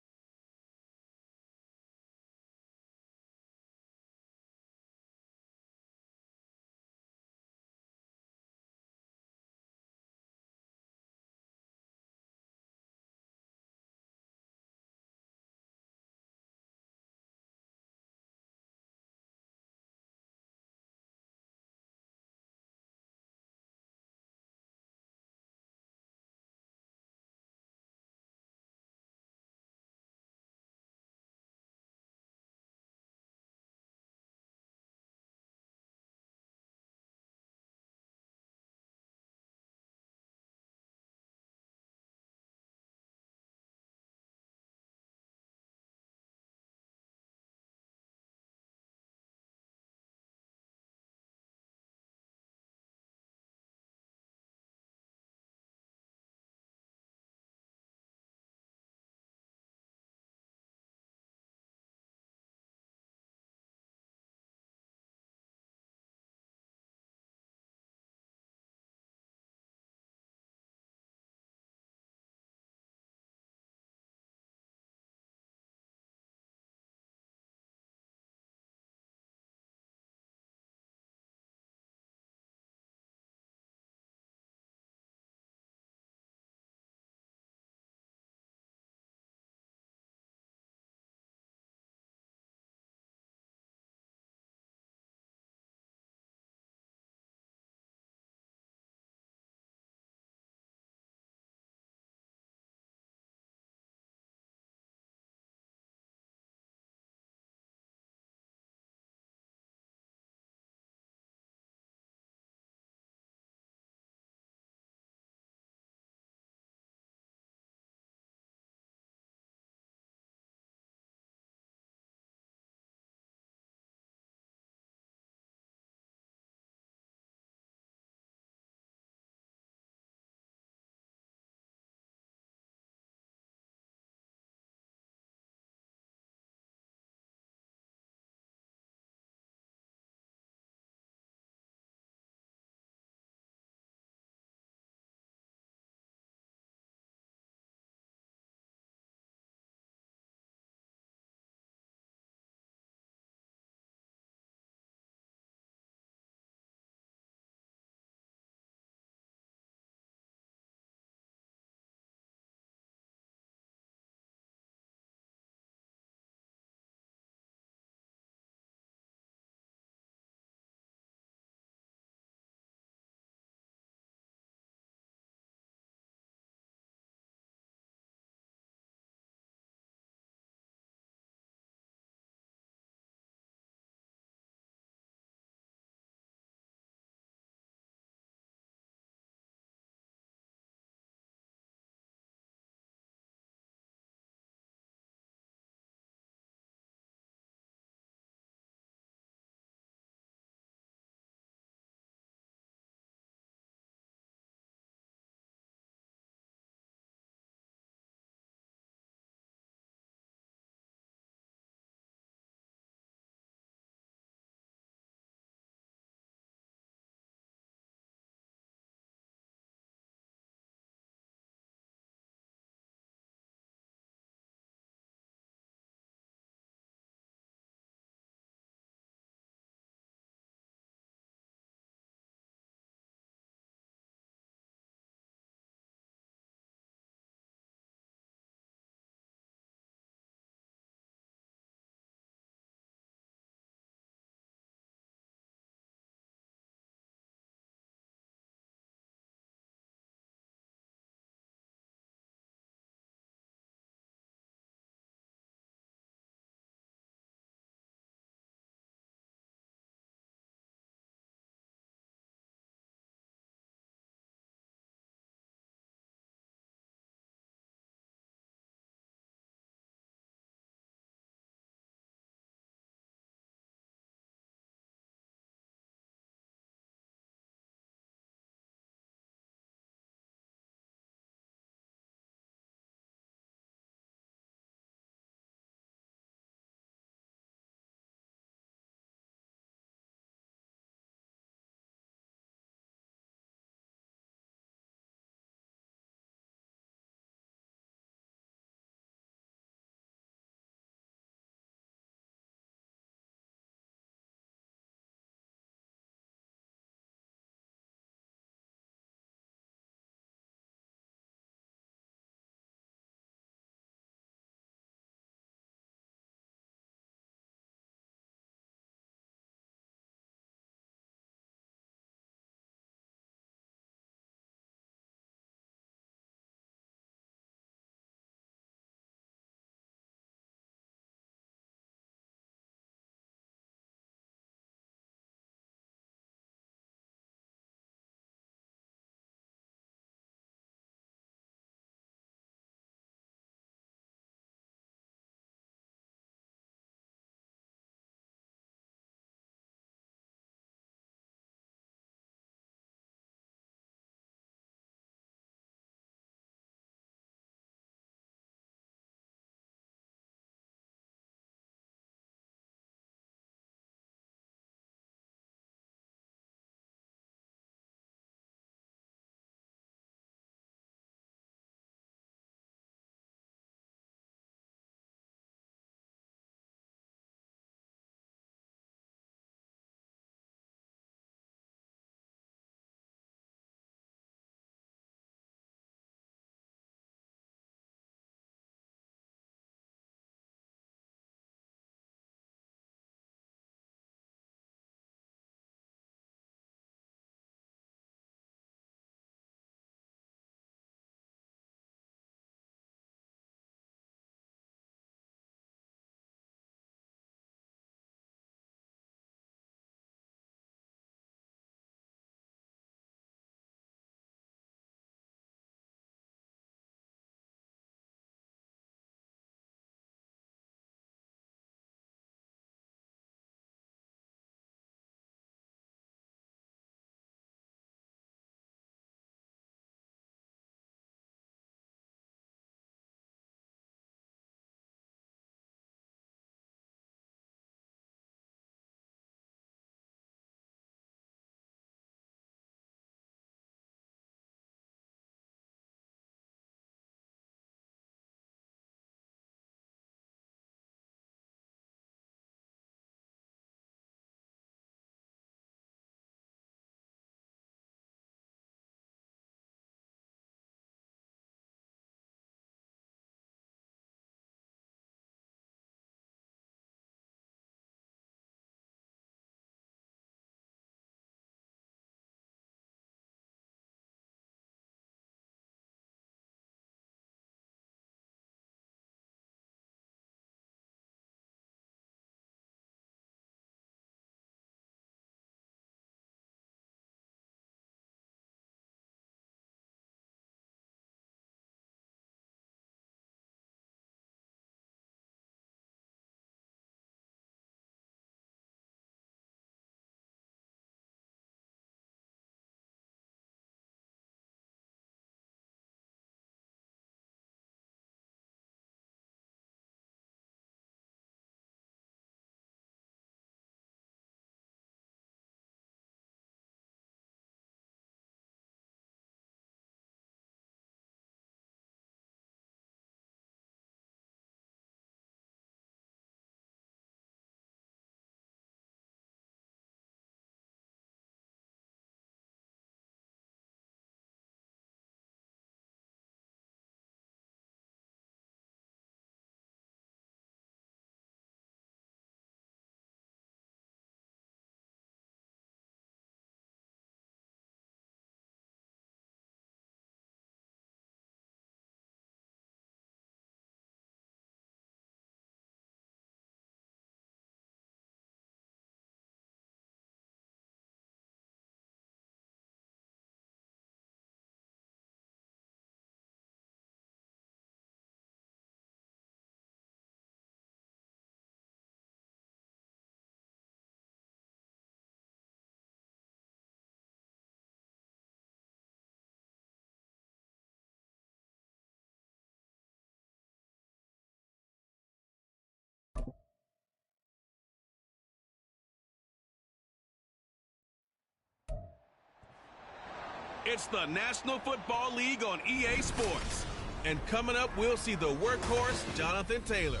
It's the National Football League on EA Sports. And coming up, we'll see the workhorse, Jonathan Taylor.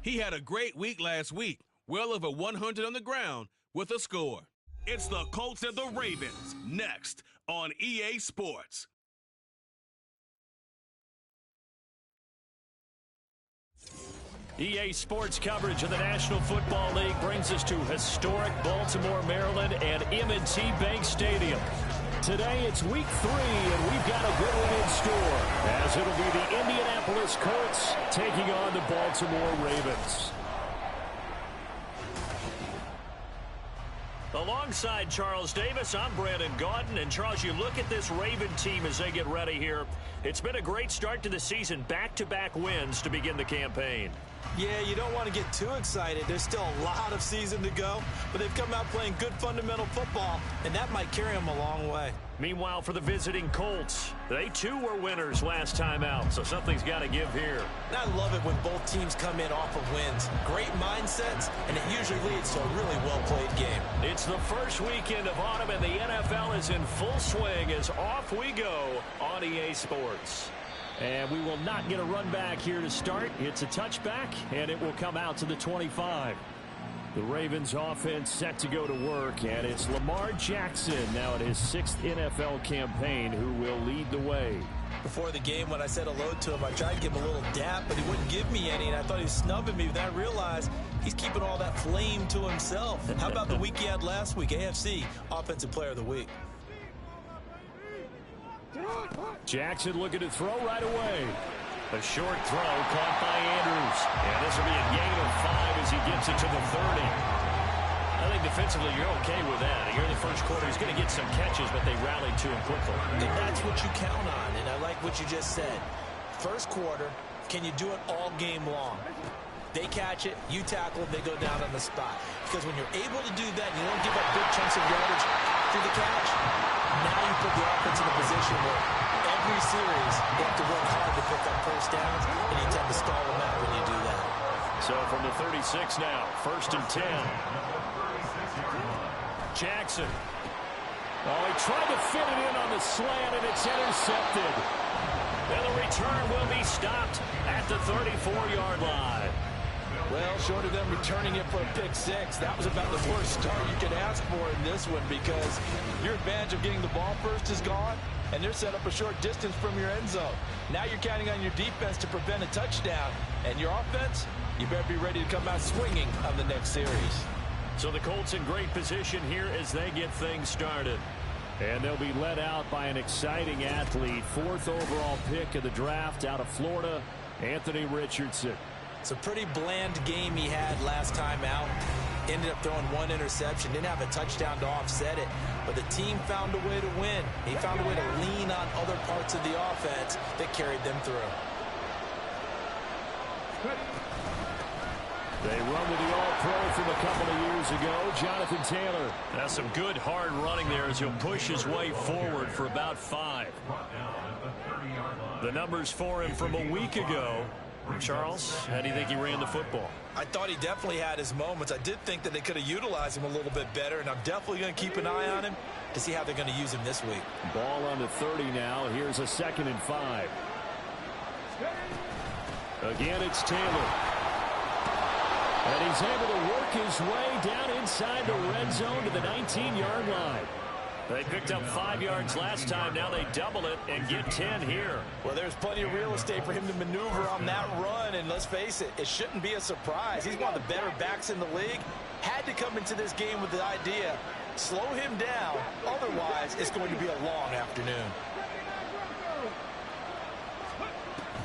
He had a great week last week, well over 100 on the ground with a score. It's the Colts and the Ravens, next on EA Sports. EA Sports coverage of the National Football League brings us to historic Baltimore, Maryland, and M&T Bank Stadium. Today it's week 3, and we've got a good one in store, as it'll be the Indianapolis Colts taking on the Baltimore Ravens. Alongside Charles Davis, I'm Brandon Gaudin. And Charles, you look at this Raven team as they get ready here. It's been a great start to the season, back-to-back wins to begin the campaign. Yeah, you don't want to get too excited. There's still a lot of season to go, but they've come out playing good fundamental football, and that might carry them a long way. Meanwhile, for the visiting Colts, they too were winners last time out, so something's got to give here. I love it when both teams come in off of wins. Great mindsets, and it usually leads to a really well-played game. It's the first weekend of autumn, and the NFL is in full swing as off we go on EA Sports. And we will not get a run back here to start. It's a touchback, and it will come out to the 25. The Ravens offense set to go to work, and it's Lamar Jackson now at his 6th NFL campaign who will lead the way. Before the game, when I said hello to him, I tried to give him a little dap, but he wouldn't give me any, and I thought he was snubbing me. Then I realized he's keeping all that flame to himself. How about the week he had last week? AFC Offensive Player of the Week. Jackson looking to throw right away. A short throw caught by Andrews. And this will be a gain of 5 as he gets it to the 30. I think defensively you're okay with that. Here in the first quarter, he's going to get some catches, but they rallied to him quickly. And that's what you count on, and I like what you just said. First quarter, can you do it all game long? They catch it, you tackle it, they go down on the spot. Because when you're able to do that and you don't give up big chunks of yardage through the catch, now you put the offense in a position where every series you have to work hard to pick up first downs, and you tend to stall them out when you do that. So from the 36 now, 1st and 10. Jackson. Oh, he tried to fit it in on the slant, and it's intercepted. And the return will be stopped at the 34-yard line. Well, short of them returning it for a pick 6, that was about the worst start you could ask for in this one, because your advantage of getting the ball first is gone, and they're set up a short distance from your end zone. Now you're counting on your defense to prevent a touchdown, and your offense, you better be ready to come out swinging on the next series. So the Colts in great position here as they get things started. And they'll be led out by an exciting athlete, 4th overall pick of the draft out of Florida, Anthony Richardson. It's a pretty bland game he had last time out. Ended up throwing 1 interception. Didn't have a touchdown to offset it. But the team found a way to win. He found a way to lean on other parts of the offense that carried them through. They run with the All-Pro from a couple of years ago, Jonathan Taylor. That's some good hard running there as he'll push his way forward for about 5. The numbers for him from a week ago. Charles, how do you think he ran the football? I thought he definitely had his moments. I did think that they could have utilized him a little bit better, and I'm definitely going to keep an eye on him to see how they're going to use him this week. Ball on the 30 now. Here's a 2nd and 5. Again, it's Taylor. And he's able to work his way down inside the red zone to the 19-yard line. They picked up 5 yards last time. Now they double it and get 10 here. Well, there's plenty of real estate for him to maneuver on that run. And let's face it, it shouldn't be a surprise. He's one of the better backs in the league. Had to come into this game with the idea, slow him down. Otherwise, it's going to be a long afternoon.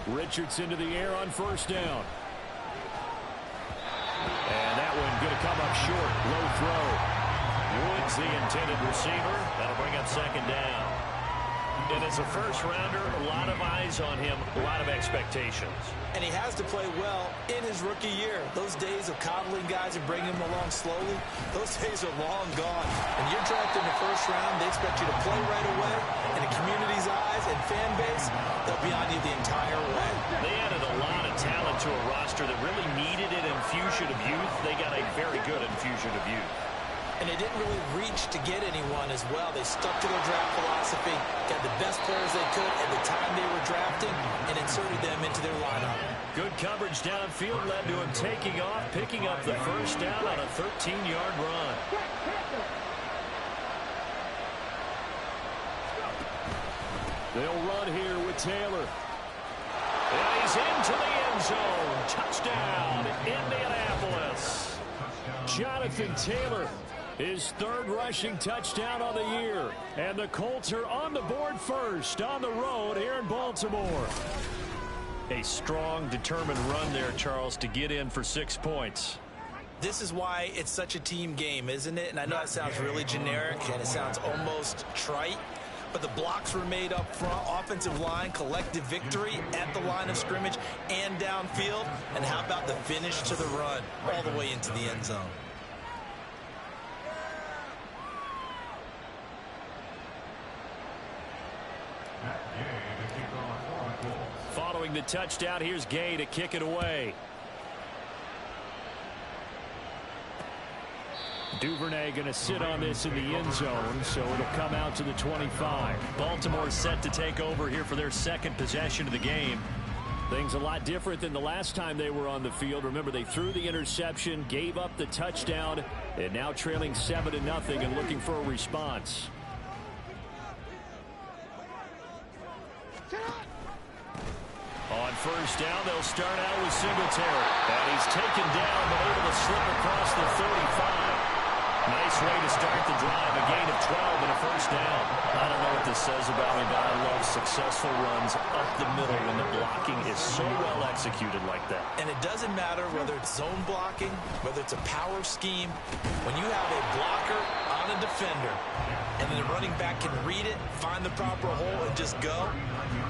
Richardson to the air on 1st down. And that one going to come up short. Low throw. Woods, the intended receiver. That'll bring up 2nd down. And as a first-rounder, a lot of eyes on him, a lot of expectations. And he has to play well in his rookie year. Those days of coddling guys and bringing them along slowly, those days are long gone. When you're drafted in the 1st round, they expect you to play right away. In the community's eyes and fan base, they'll be on you the entire way. They added a lot of talent to a roster that really needed an infusion of youth. They got a very good infusion of youth. And they didn't really reach to get anyone as well. They stuck to their draft philosophy, got the best players they could at the time they were drafting, and inserted them into their lineup. Good coverage downfield led to him taking off, picking up the first down on a 13-yard run. They'll run here with Taylor. And he's into the end zone. Touchdown, Indianapolis. Jonathan Taylor, his third rushing touchdown on the year. And the Colts are on the board first on the road here in Baltimore. A strong, determined run there, Charles, to get in for 6 points. This is why it's such a team game, isn't it? And I know it sounds really generic and it sounds almost trite, but the blocks were made up front, offensive line, collective victory at the line of scrimmage and downfield. And how about the finish to the run all the way into the end zone? Following the touchdown, here's Gay to kick it away. Duvernay going to sit on this in the end zone, so it'll come out to the 25. Baltimore set to take over here for their second possession of the game. Things a lot different than the last time they were on the field. Remember, they threw the interception, gave up the touchdown, and now trailing 7-0 and looking for a response. On first down, they'll start out with Singletary. And he's taken down, but able to slip across the 35. Nice way to start the drive. A gain of 12 and a first down. I don't know what this says about me, but I love successful runs up the middle when the blocking is so well executed like that. And it doesn't matter whether it's zone blocking, whether it's a power scheme. When you have a blocker on a defender, and then the running back can read it, find the proper hole, and just go,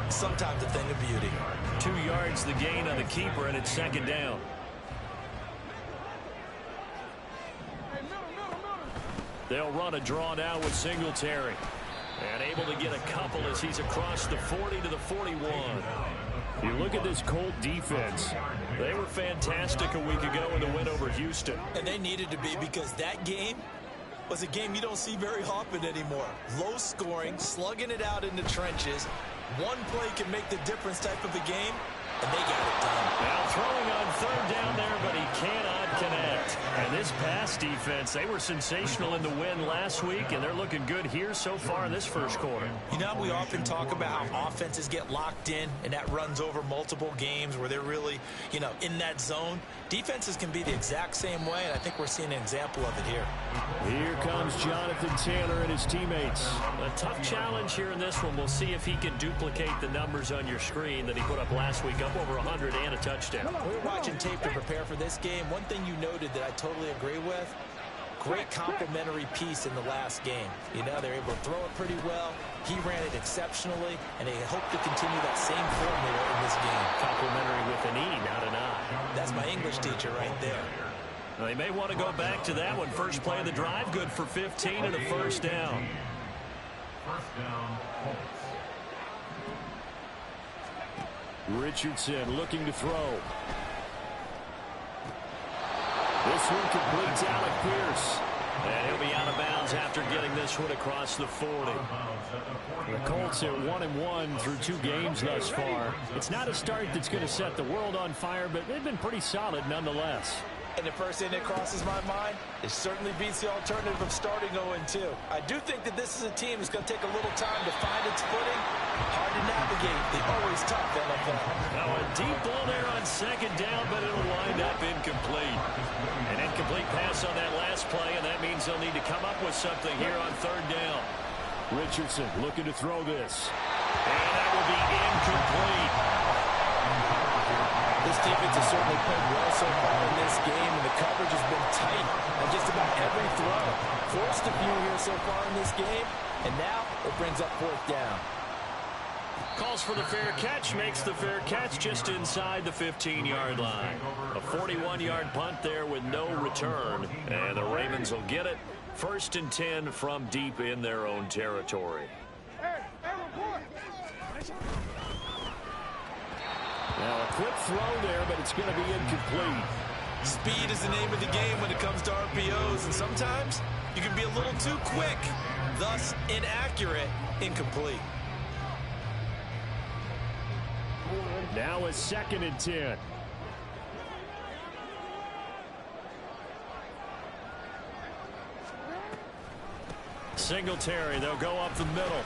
sometimes a thing of beauty. 2 yards the gain on the keeper, and it's second down. They'll run a draw now with Singletary. And able to get a couple as he's across the 40 to the 41. You look at this Colt defense. They were fantastic a week ago in the win over Houston. And they needed to be, because that game was a game you don't see very often anymore. Low scoring, slugging it out in the trenches. One play can make the difference type of a game, and they got it done. Now throwing on third down there, but he cannot connect. And this pass defense, they were sensational in the win last week, and they're looking good here so far in this first quarter. You know, we often talk about how offenses get locked in, and that runs over multiple games where they're really, in that zone. Defenses can be the exact same way, and I think we're seeing an example of it here. Here comes Jonathan Taylor and his teammates. A tough challenge here in this one. We'll see if he can duplicate the numbers on your screen that he put up last week, up over 100 and a touchdown. We were watching tape to prepare for this game. One thing you noted that I totally agree with, great complementary piece in the last game. They're able to throw it pretty well. He ran it exceptionally, and they hope to continue that same formula in this game. Complementary with an E, not an I. That's my English teacher right there. Well, they may want to go back to that one. First play of the drive, good for 15 and a first down. Richardson looking to throw. This one completes Alec Pierce. And he'll be out of bounds after getting this one across the 40. The Colts at 1-1 through 2 games thus far. It's not a start that's going to set the world on fire, but they've been pretty solid nonetheless. And the first thing that crosses my mind, it certainly beats the alternative of starting 0-2. I do think that this is a team that's going to take a little time to find its footing. Hard to navigate the always tough NFL. Now a deep ball there on second down, but it'll wind up incomplete. An incomplete pass on that last play, and that means they'll need to come up with something here on third down. Richardson looking to throw this. And that will be incomplete. This defense has certainly played well so far in this game, and the coverage has been tight on just about every throw. Forced a few here so far in this game, and now it brings up fourth down. Calls for the fair catch, makes the fair catch just inside the 15-yard line. A 41-yard punt there with no return, and the Ravens will get it. 1st and 10 from deep in their own territory. Now a quick throw there, but it's going to be incomplete. Speed is the name of the game when it comes to RPOs, and sometimes you can be a little too quick, thus inaccurate, incomplete. Now a 2nd and 10. Singletary, they'll go up the middle.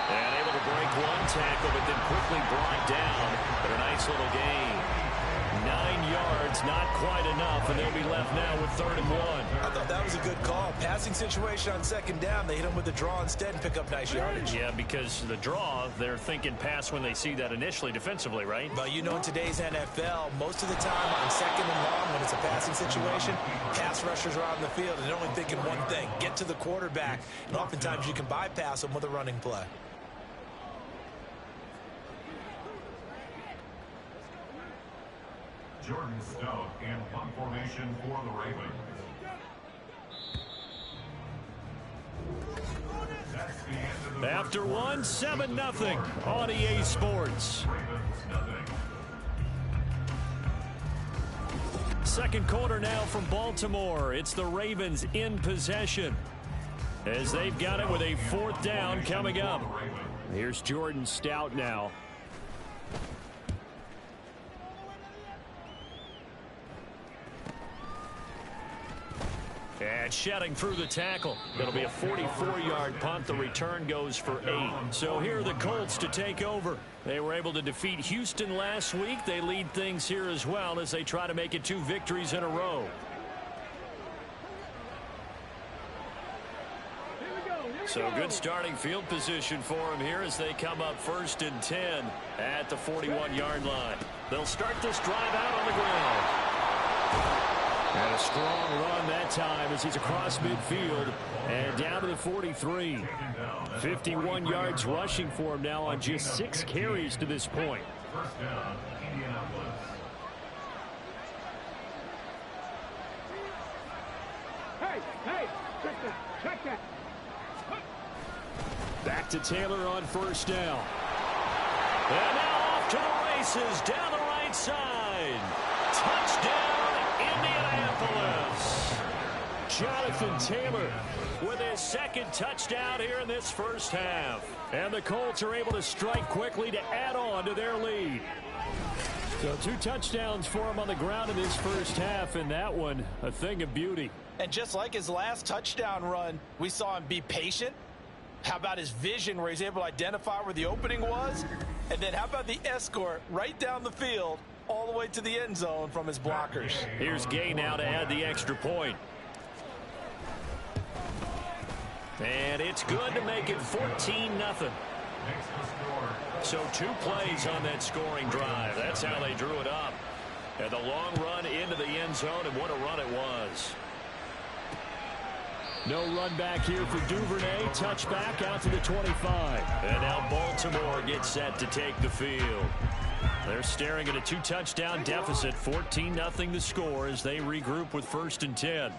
And able to break one tackle, but then quickly brought down. But a nice little gain. 9 yards, not quite enough, and they'll be left now with 3rd and 1. I thought that was a good call. Passing situation on 2nd down. They hit him with the draw instead and pick up nice yardage. Yeah, because the draw, they're thinking pass when they see that initially defensively, right? But you know, in today's NFL, most of the time on 2nd and long, when it's a passing situation, pass rushers are out in the field and they're only thinking one thing: get to the quarterback. And oftentimes you can bypass them with a running play. Jordan Stout in punt formation for the Ravens. That's the end of the After 7-0 on EA Sports. Ravens, nothing. Second quarter now from Baltimore. It's the Ravens in possession as they've got it with a 4th down coming up. Here's Jordan Stout now. And shedding through the tackle. It'll be a 44-yard punt. The return goes for 8. So here are the Colts to take over. They were able to defeat Houston last week. They lead things here as well as they try to make it 2 victories in a row. So good starting field position for them here as they come up 1st and 10 at the 41-yard line. They'll start this drive out on the ground. And a strong run that time as he's across midfield and down to the 43. 51 yards rushing for him now on just 6 carries to this point. First down, Indianapolis. Hey, check that. Back to Taylor on 1st down. And now off to the races down the right side. Touchdown, Indianapolis. Jonathan Taylor with his 2nd touchdown here in this first half. And the Colts are able to strike quickly to add on to their lead. So 2 touchdowns for him on the ground in this first half, and that one a thing of beauty. And just like his last touchdown run, we saw him be patient. How about his vision where he's able to identify where the opening was? And then how about the escort right down the field all the way to the end zone from his blockers? Here's Gay now to add the extra point. And it's good to make it 14-0. So 2 plays on that scoring drive. That's how they drew it up. And the long run into the end zone, and what a run it was. No run back here for Duvernay. Touchback out to the 25. And now Baltimore gets set to take the field. They're staring at a 2-touchdown deficit. 14-0 the score as they regroup with 1st and 10.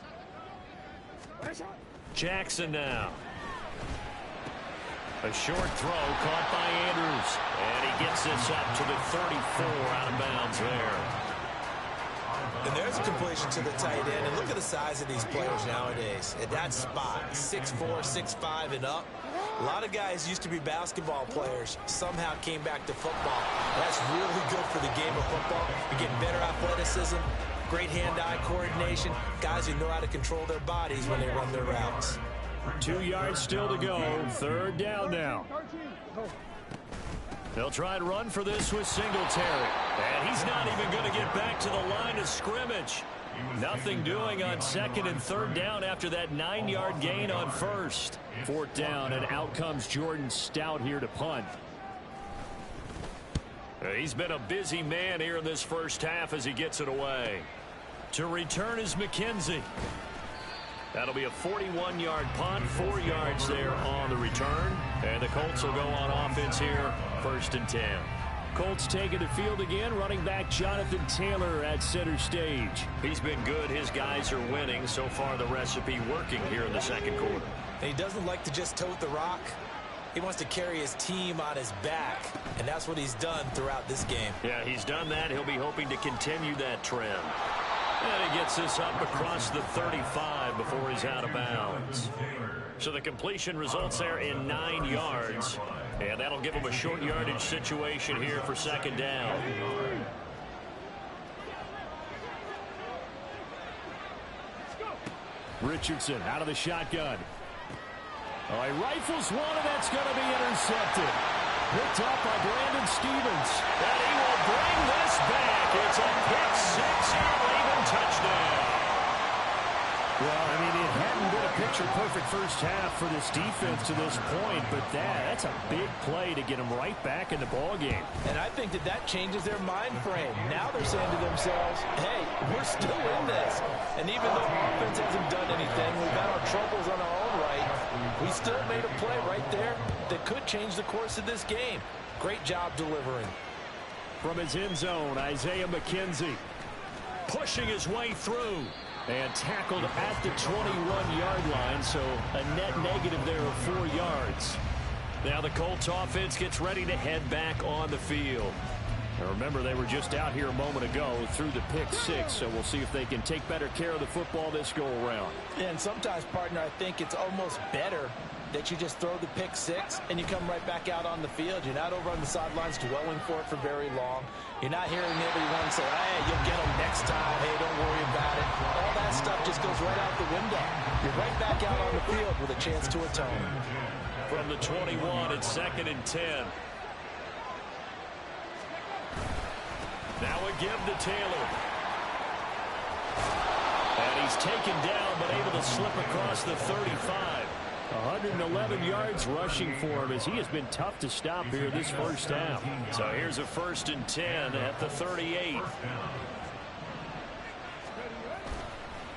Jackson now. A short throw caught by Andrews. And he gets this up to the 34 out of bounds there. And there's a completion to the tight end. And look at the size of these players nowadays. At that spot, 6'4", 6'5", and up. A lot of guys used to be basketball players. Somehow came back to football. That's really good for the game of football. You're getting better athleticism, great hand-eye coordination. Guys who know how to control their bodies when they run their routes. 2 yards still to go. 3rd down now. They'll try and run for this with Singletary. And he's not even going to get back to the line of scrimmage. Nothing doing on 2nd and 3rd down after that 9-yard gain on 1st. 4th down, and out comes Jordan Stout here to punt. He's been a busy man here in this first half as he gets it away. To return is McKenzie. That'll be a 41-yard punt, 4 yards there on the return. And the Colts will go on offense here, 1st and 10. Colts taking the field again, running back Jonathan Taylor at center stage. He's been good. His guys are winning. So far, the recipe working here in the 2nd quarter. And he doesn't like to just tote the rock. He wants to carry his team on his back, and that's what he's done throughout this game. Yeah, he's done that. He'll be hoping to continue that trend. And he gets this up across the 35 before he's out of bounds. So the completion results there in 9 yards. And that'll give him a short yardage situation here for second down. Richardson out of the shotgun. Oh, he rifles one, and that's going to be intercepted. Picked up by Brandon Stevens. And he will bring this back. It's a pick-6 and a Raven touchdown. Well, I mean, it hadn't been a picture-perfect first half for this defense to this point, but that's a big play to get them right back in the ballgame. And I think that changes their mind frame. Now they're saying to themselves, hey, we're still in this. And even though offense hasn't done anything, we've had our troubles on our own right, we still made a play right there that could change the course of this game. Great job delivering. From his end zone, Isaiah McKenzie pushing his way through. And tackled at the 21-yard line, so a net negative there of 4 yards. Now the Colts offense gets ready to head back on the field. Now remember, they were just out here a moment ago through the pick-6, so we'll see if they can take better care of the football this go-around. And sometimes, partner, I think it's almost better that you just throw the pick-6 and you come right back out on the field. You're not over on the sidelines dwelling for it for very long. You're not hearing everyone say, hey, you'll get them next time. Hey, don't worry about it. All that stuff just goes right out the window. You're right back out on the field with a chance to atone. From the 21, it's 2nd and 10. Now a give to Taylor. And he's taken down, but able to slip across the 35. 111 yards rushing for him as he has been tough to stop here this first half. So here's a 1st and 10 at the 38.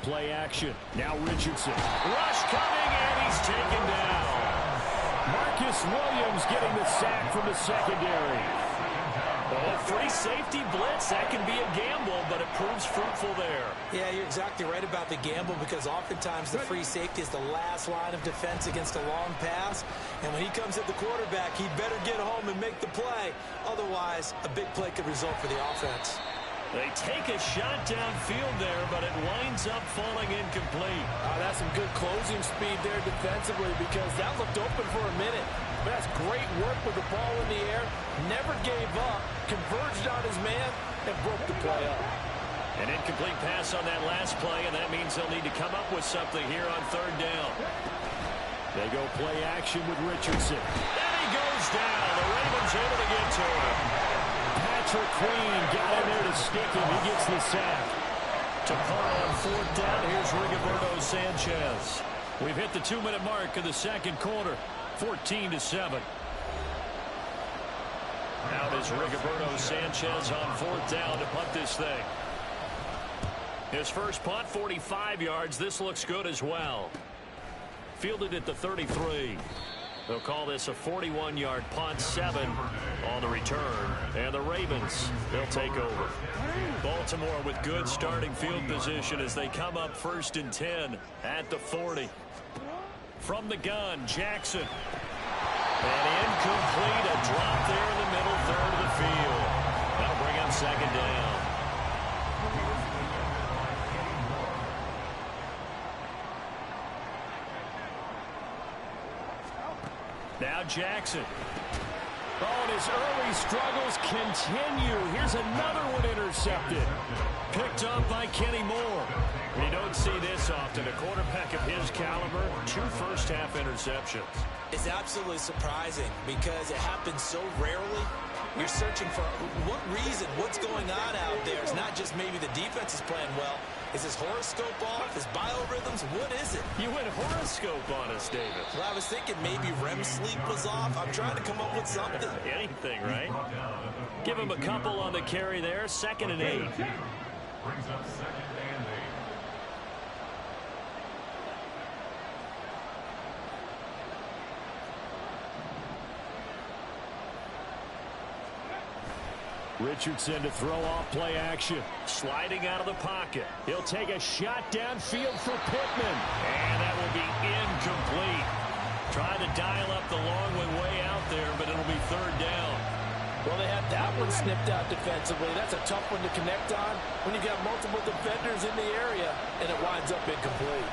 Play action. Now Richardson. Rush coming, and he's taken down. Marcus Williams getting the sack from the secondary. Oh, free safety blitz. That can be a gamble, but it proves fruitful there. Yeah, you're exactly right about the gamble because oftentimes the free safety is the last line of defense against a long pass. And when he comes at the quarterback, he'd better get home and make the play. Otherwise, a big play could result for the offense. They take a shot downfield there, but it winds up falling incomplete. That's some good closing speed there defensively because that looked open for a minute. But that's great work with the ball in the air. Never gave up, converged on his man, and broke the play up. An incomplete pass on that last play, and that means they'll need to come up with something here on 3rd down. They go play action with Richardson. And he goes down. The Ravens able to get to him. Patrick Queen got in there to stick him. He gets the sack. To punt on 4th down, here's Rigoberto Sanchez. We've hit the 2-minute mark of the second quarter. 14-7. Out is Rigoberto Sanchez on 4th down to punt this thing. His first punt, 45 yards. This looks good as well. Fielded at the 33. They'll call this a 41-yard punt, 7 on the return. And the Ravens, they'll take over. Baltimore with good starting field position as they come up 1st and 10 at the 40. From the gun, Jackson. And incomplete, a drop there in the middle third of the field. That'll bring up 2nd down. Now Jackson. Oh, and his early struggles continue. Here's another one intercepted. Picked up by Kenny Moore. You don't see this often. A quarterback of his caliber, 2 first-half interceptions. It's absolutely surprising because it happens so rarely. You're searching for what reason, what's going on out there. It's not just maybe the defense is playing well. Is his horoscope off? His biorhythms? What is it? You went horoscope on us, David. Well, I was thinking maybe REM sleep was off. I'm trying to come up with something. Anything, right? Give him a couple on the carry there. 2nd and 8. Brings up 2nd and 8. Richardson to throw off play action. Sliding out of the pocket. He'll take a shot downfield for Pittman. And that will be incomplete. Trying to dial up the long way out there, but it'll be third down. Well, they had that one snipped out defensively. That's a tough one to connect on when you got multiple defenders in the area, and it winds up incomplete.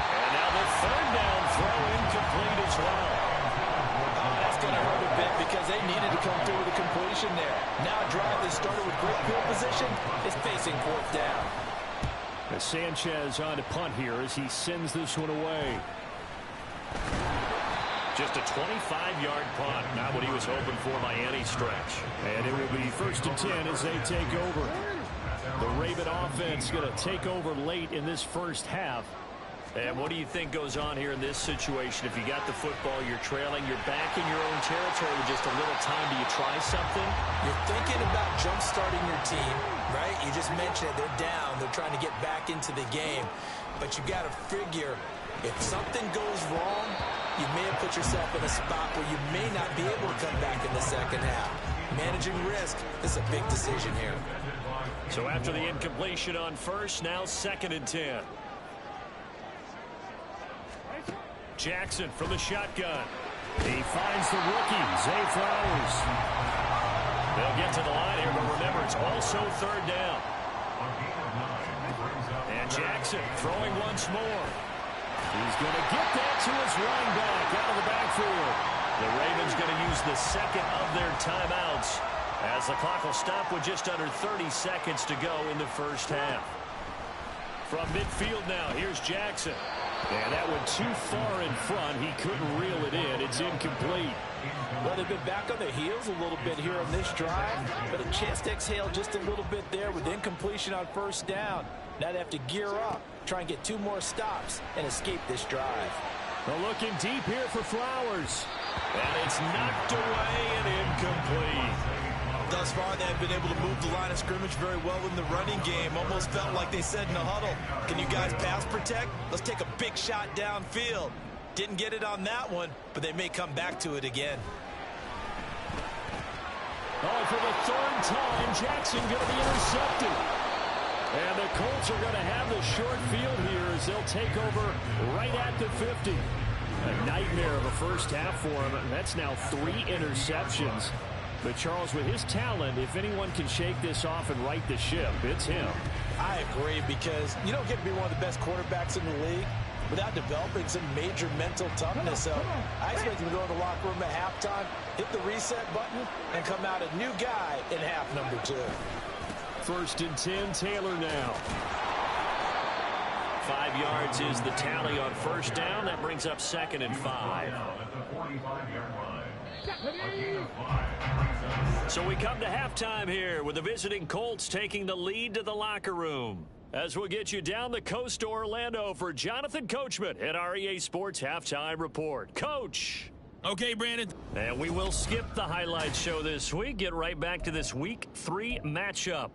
And now the third down throw incomplete as well. Oh, that's going to hurt a bit because they needed to come through with a completion there. Now a drive that started with great field position is facing fourth down. As Sanchez on to punt here as he sends this one away. Just a 25-yard punt, not what he was hoping for by any stretch. And it will be 1st and 10 as they take over. The Raven offense going to take over late in this first half. And what do you think goes on here in this situation? If you got the football, you're trailing, you're back in your own territory with just a little time. Do you try something? You're thinking about jump-starting your team, right? You just mentioned it. They're down. They're trying to get back into the game. But you got to figure if something goes wrong, you may have put yourself in a spot where you may not be able to come back in the second half. Managing risk is a big decision here. So after the incompletion on first, now 2nd and 10. Jackson from the shotgun. He finds the rookie, Zay Flowers. They'll get to the line here, but remember, it's also third down. And Jackson throwing once more. He's going to get that to his running back out of the backfield. The Ravens going to use the second of their timeouts as the clock will stop with just under 30 seconds to go in the first half. From midfield now, here's Jackson. And that went too far in front. He couldn't reel it in. It's incomplete. Well, they've been back on their heels a little bit here on this drive, but a chance to exhale just a little bit there with incompletion on first down. Now they have to gear up, try and get 2 more stops, and escape this drive. They're looking deep here for Flowers. And it's knocked away and incomplete. Thus far, they have been able to move the line of scrimmage very well in the running game. Almost felt like they said in the huddle, can you guys pass protect? Let's take a big shot downfield. Didn't get it on that one, but they may come back to it again. Oh, for the 3rd time, Jackson going to be intercepted. And the Colts are going to have the short field here as they'll take over right at the 50. A nightmare of a first half for him. That's now 3 interceptions. But, Charles, with his talent, if anyone can shake this off and right the ship, it's him. I agree, because you don't get to be one of the best quarterbacks in the league without developing some major mental toughness. So I expect him to go to the locker room at halftime, hit the reset button, and come out a new guy in half number 2. 1st and 10, Taylor now. 5 yards is the tally on first down. That brings up 2nd and 5. So we come to halftime here with the visiting Colts taking the lead to the locker room. As we'll get you down the coast to Orlando for Jonathan Coachman at our EA Sports Halftime Report. Coach. Okay, Brandon. And we will skip the highlight show this week. Get right back to this Week 3 matchup.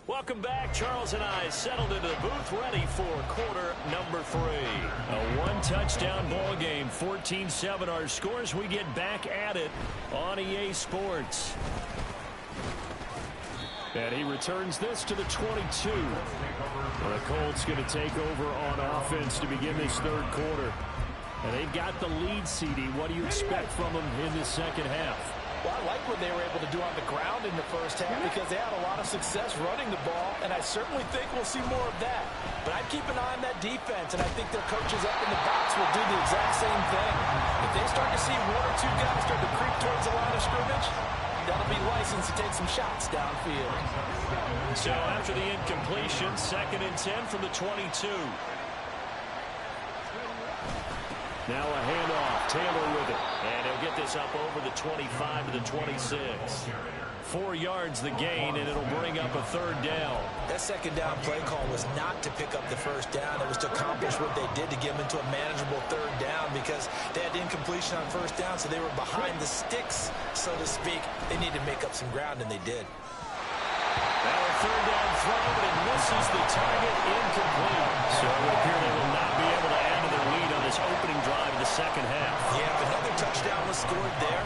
Welcome back. Charles and I settled into the booth ready for quarter number 3. A 1-touchdown ball game, 14-7 our scores. We get back at it on EA Sports. And he returns this to the 22. The Colts going to take over on offense to begin this 3rd quarter. And they've got the lead, CD. What do you expect from them in this second half? Well, I like what they were able to do on the ground in the first half because they had a lot of success running the ball, and I certainly think we'll see more of that. But I'd keep an eye on that defense, and I think their coaches up in the box will do the exact same thing. If they start to see 1 or 2 guys start to creep towards the line of scrimmage, that'll be licensed to take some shots downfield. So after the incompletion, 2nd and 10 from the 22. Now a handoff. Taylor with it. And he'll get this up over the 25 to the 26. 4 yards the gain, and it'll bring up a 3rd down. That 2nd down play call was not to pick up the 1st down. It was to accomplish what they did to get them into a manageable 3rd down because they had incompletion on 1st down, so they were behind the sticks, so to speak. They needed to make up some ground, and they did. Now a 3rd down throw, but it misses the target, incomplete. So it would appear they will not be able to add to their lead on this opening drive of the second half. Yeah, if another touchdown was scored there,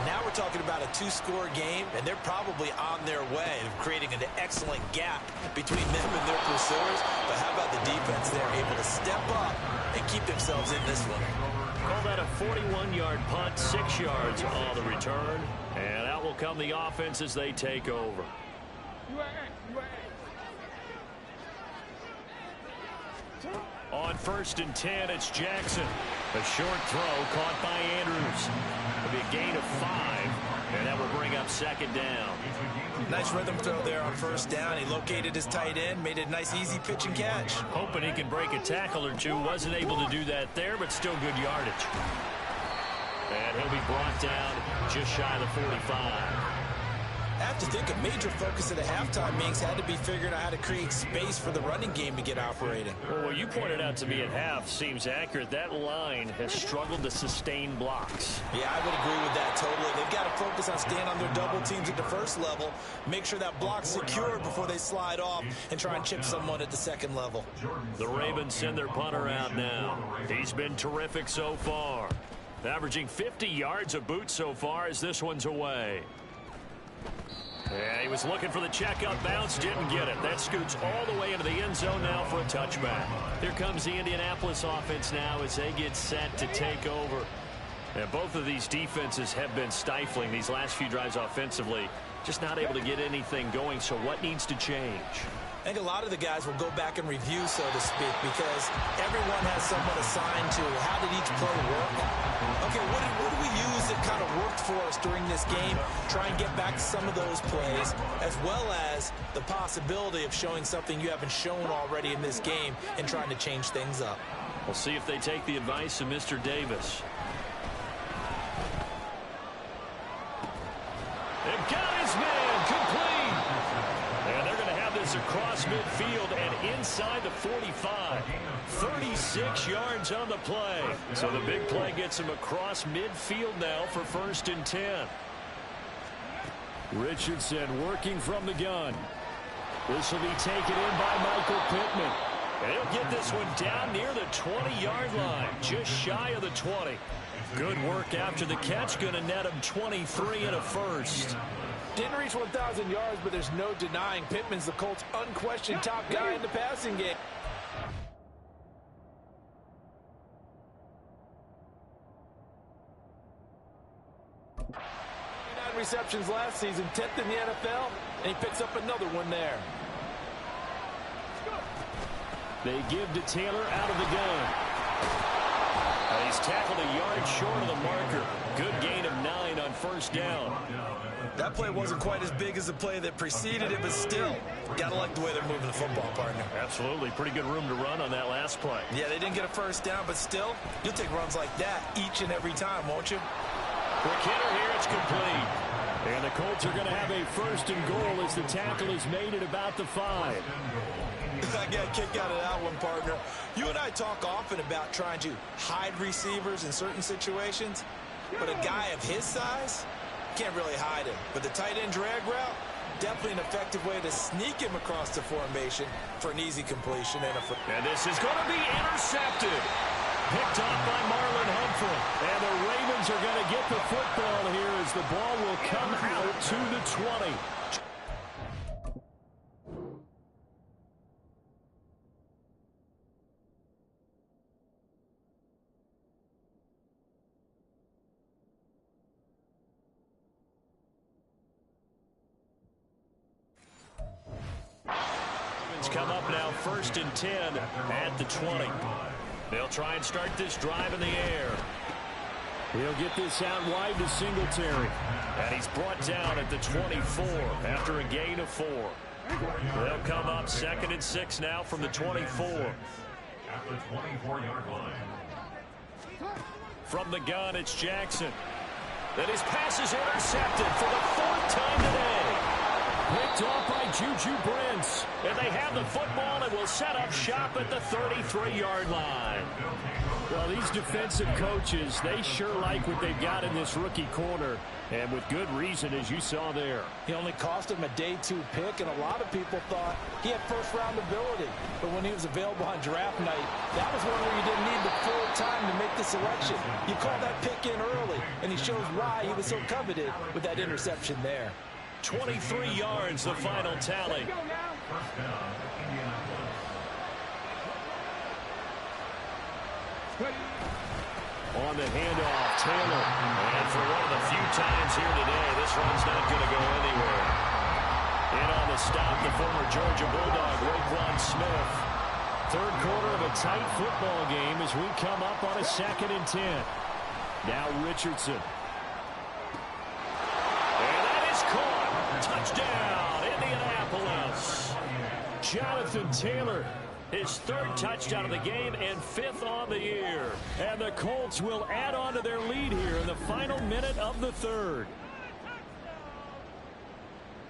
now we're talking about a 2 two-score game, and they're probably on their way of creating an excellent gap between them and their pursuers. But how about the defense? They're able to step up and keep themselves in this one. Call that a 41-yard punt, 6 yards on the return. And out will come the offense as they take over. On 1st and 10, it's Jackson. A short throw caught by Andrews. It'll be a gain of 5, and that will bring up 2nd down. Nice rhythm throw there on 1st down. He located his tight end, made it a nice, easy pitch and catch. Hoping he can break a tackle or two. Wasn't able to do that there, but still good yardage. And he'll be brought down just shy of the 45. I have to think a major focus of the halftime meetings had to be figuring out how to create space for the running game to get operating. Well, what you pointed out to me at half seems accurate. That line has struggled to sustain blocks. Yeah, I would agree with that totally. They've got to focus on staying on their double teams at the first level, make sure that block's secured before they slide off, and try and chip someone at the second level. The Ravens send their punter out now. He's been terrific so far. Averaging 50 yards a boot so far as this one's away. Yeah, he was looking for the check-up bounce, didn't get it. That scoots all the way into the end zone now for a touchback. Here comes the Indianapolis offense now as they get set to take over. And both of these defenses have been stifling these last few drives offensively. Just not able to get anything going, so what needs to change? I think a lot of the guys will go back and review, so to speak, because everyone has someone assigned to how did each play work. Okay, what do we use that kind of worked for us during this game? Try and get back to some of those plays, as well as the possibility of showing something you haven't shown already in this game and trying to change things up. We'll see if they take the advice of Mr. Davis. They've got his man complete. And they're going to have this across midfield and inside the 45. 36 yards on the play. So the big play gets him across midfield now for 1st and 10. Richardson working from the gun. This will be taken in by Michael Pittman. And he'll get this one down near the 20-yard line, just shy of the 20. Good work after the catch, going to net him 23 and a first. Didn't reach 1,000 yards, but there's no denying Pittman's the Colts' unquestioned top guy in the passing game. Receptions last season, 10th in the NFL, and he picks up another one there. They give to Taylor out of the gun. And he's tackled a yard short of the marker. Good gain of 9 on 1st down. That play wasn't quite as big as the play that preceded it, but still, gotta like the way they're moving the football, partner. Absolutely. Pretty good room to run on that last play. Yeah, they didn't get a 1st down, but still, you'll take runs like that each and every time, won't you? Quick hitter here, it's complete. And the Colts are going to have a 1st and goal as the tackle is made at about the 5. I got a kick out of that one, partner. You and I talk often about trying to hide receivers in certain situations, but a guy of his size can't really hide him. But the tight end drag route, definitely an effective way to sneak him across the formation for an easy completion. And this is going to be intercepted. Picked off by Marlon Humphrey. And the Ravens are going to get the football here as the ball will come out to the 20. Come up now 1st and 10 at the 20. They'll try and start this drive in the air. He'll get this out wide to Singletary. And he's brought down at the 24 after a gain of 4. They'll come up 2nd and 6 now from the 24. At the 24-yard line. From the gun, it's Jackson. Then his pass is intercepted for the 4th time today. Picked off by Juju Brents. And they have the football and will set up shop at the 33-yard line. Well, these defensive coaches, they sure like what they've got in this rookie corner. And with good reason, as you saw there. He only cost him a day 2 pick, and a lot of people thought he had 1st-round ability. but when he was available on draft night, that was one where you didn't need the full time to make the selection. You called that pick in early, and he shows why he was so coveted with that interception there. 23 yards, the final tally. On the handoff, Taylor. And for one of the few times here today, this run's not going to go anywhere. And on the stop, the former Georgia Bulldog, Roquan Smith. Third quarter of a tight football game as we come up on a 2nd and 10. Now Richardson. And that is caught. Touchdown, Indianapolis. Jonathan Taylor. His 3rd touchdown of the game and 5th on the year. And the Colts will add on to their lead here in the final minute of the 3rd.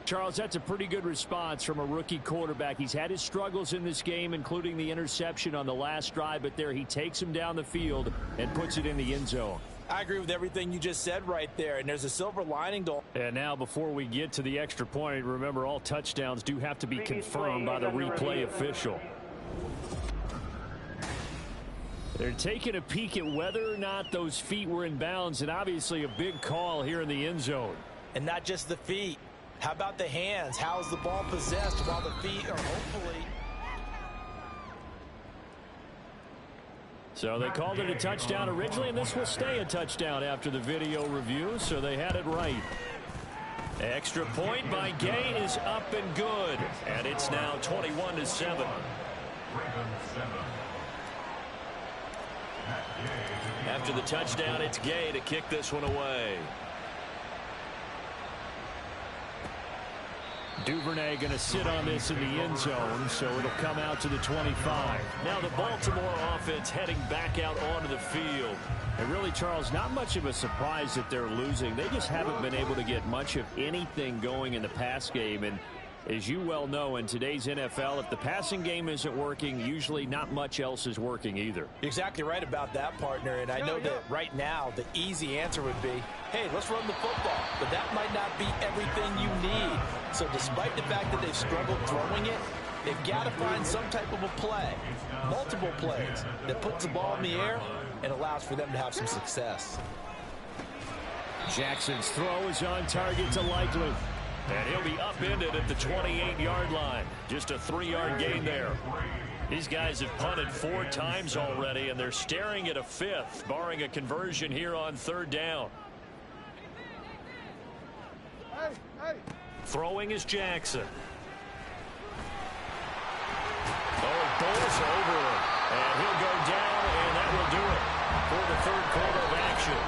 Charles, that's a pretty good response from a rookie quarterback. He's had his struggles in this game, including the interception on the last drive, but there he takes him down the field and puts it in the end zone. I agree with everything you just said right there, and there's a silver lining to. And now before we get to the extra point, remember all touchdowns do have to be confirmed by the replay official. They're taking a peek at whether or not those feet were in bounds, and obviously a big call here in the end zone. And not just the feet. How about the hands? How is the ball possessed while the feet are hopefully... So they called it a touchdown originally, and this will stay a touchdown after the video review, so they had it right. Extra point by Gay is up and good, and it's now 21-7. After the touchdown, it's Gay to kick this one away. Duvernay going to sit on this in the end zone, so it'll come out to the 25. Now the Baltimore offense heading back out onto the field. And really, Charles, not much of a surprise that they're losing. They just haven't been able to get much of anything going in the pass game. And as you well know, in today's NFL, if the passing game isn't working, usually not much else is working either. You're exactly right about that, partner. And I know that right now the easy answer would be, hey, let's run the football. But that might not be everything you need. So despite the fact that they've struggled throwing it, they've got to find some type of a play, multiple plays, that puts the ball in the air and allows for them to have some success. Jackson's throw is on target to Likely. And he'll be upended at the 28-yard line. Just a 3-yard gain there. These guys have punted 4 times already, and they're staring at a 5th, barring a conversion here on 3rd down. Throwing is Jackson. Oh, it bowls over him. And he'll go down, and that will do it for the 3rd quarter of action.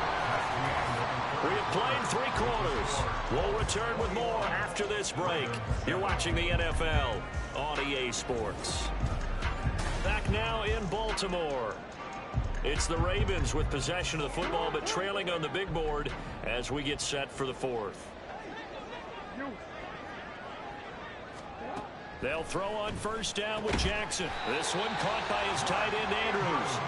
We have played 3 quarters. We'll return with more after this break. You're watching the NFL on EA Sports. Back now in Baltimore. It's the Ravens with possession of the football, but trailing on the big board as we get set for the 4th. They'll throw on 1st down with Jackson. This one caught by his tight end, Andrews.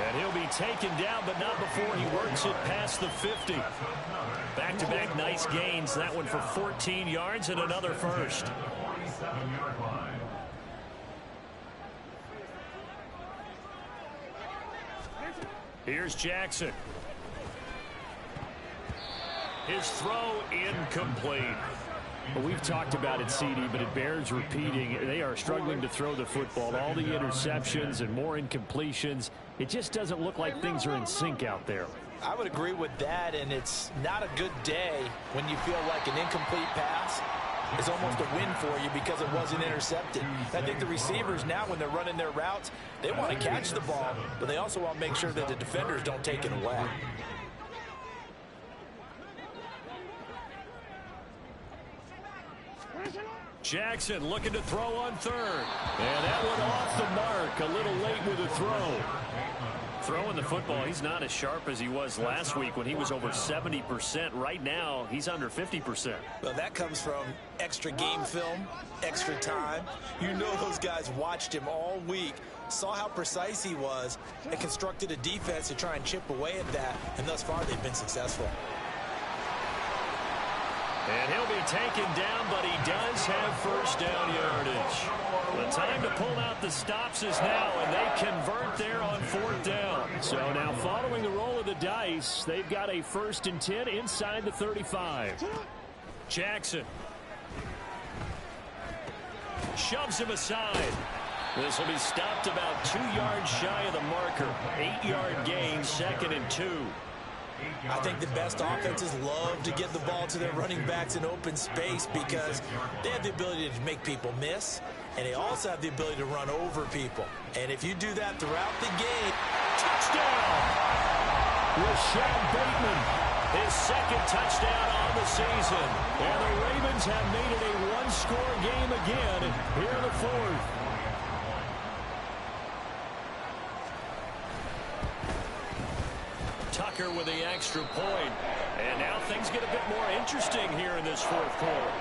And he'll be taken down, but not before he works it past the 50. Back-to-back nice gains. That one for 14 yards and another 1st. Here's Jackson. His throw incomplete. Well, we've talked about it, CD, but it bears repeating. They are struggling to throw the football. All the interceptions and more incompletions. It just doesn't look like things are in sync out there. I would agree with that, and it's not a good day when you feel like an incomplete pass is almost a win for you because it wasn't intercepted. I think the receivers now, when they're running their routes, they want to catch the ball, but they also want to make sure that the defenders don't take it away. Jackson looking to throw on 3rd. And that one off the mark. A little late with a throw. Throwing the football, he's not as sharp as he was last week when he was over 70%. Right now, he's under 50%. Well, that comes from extra game film, extra time. You know those guys watched him all week, saw how precise he was, and constructed a defense to try and chip away at that. And thus far, they've been successful. And he'll be taken down, but he does have first down yardage. The time to pull out the stops is now, and they convert there on 4th down. So now following the roll of the dice, they've got a 1st and 10 inside the 35. Jackson shoves him aside. This will be stopped about 2 yards shy of the marker. 8-yard gain, 2nd and 2. I think the best offenses love to get the ball to their running backs in open space because they have the ability to make people miss, and they also have the ability to run over people. And if you do that throughout the game, touchdown! Rashad Bateman, his 2nd touchdown on the season. And the Ravens have made it a one-score game again here in the 4th. Tucker with the extra point. And now things get a bit more interesting here in this 4th quarter.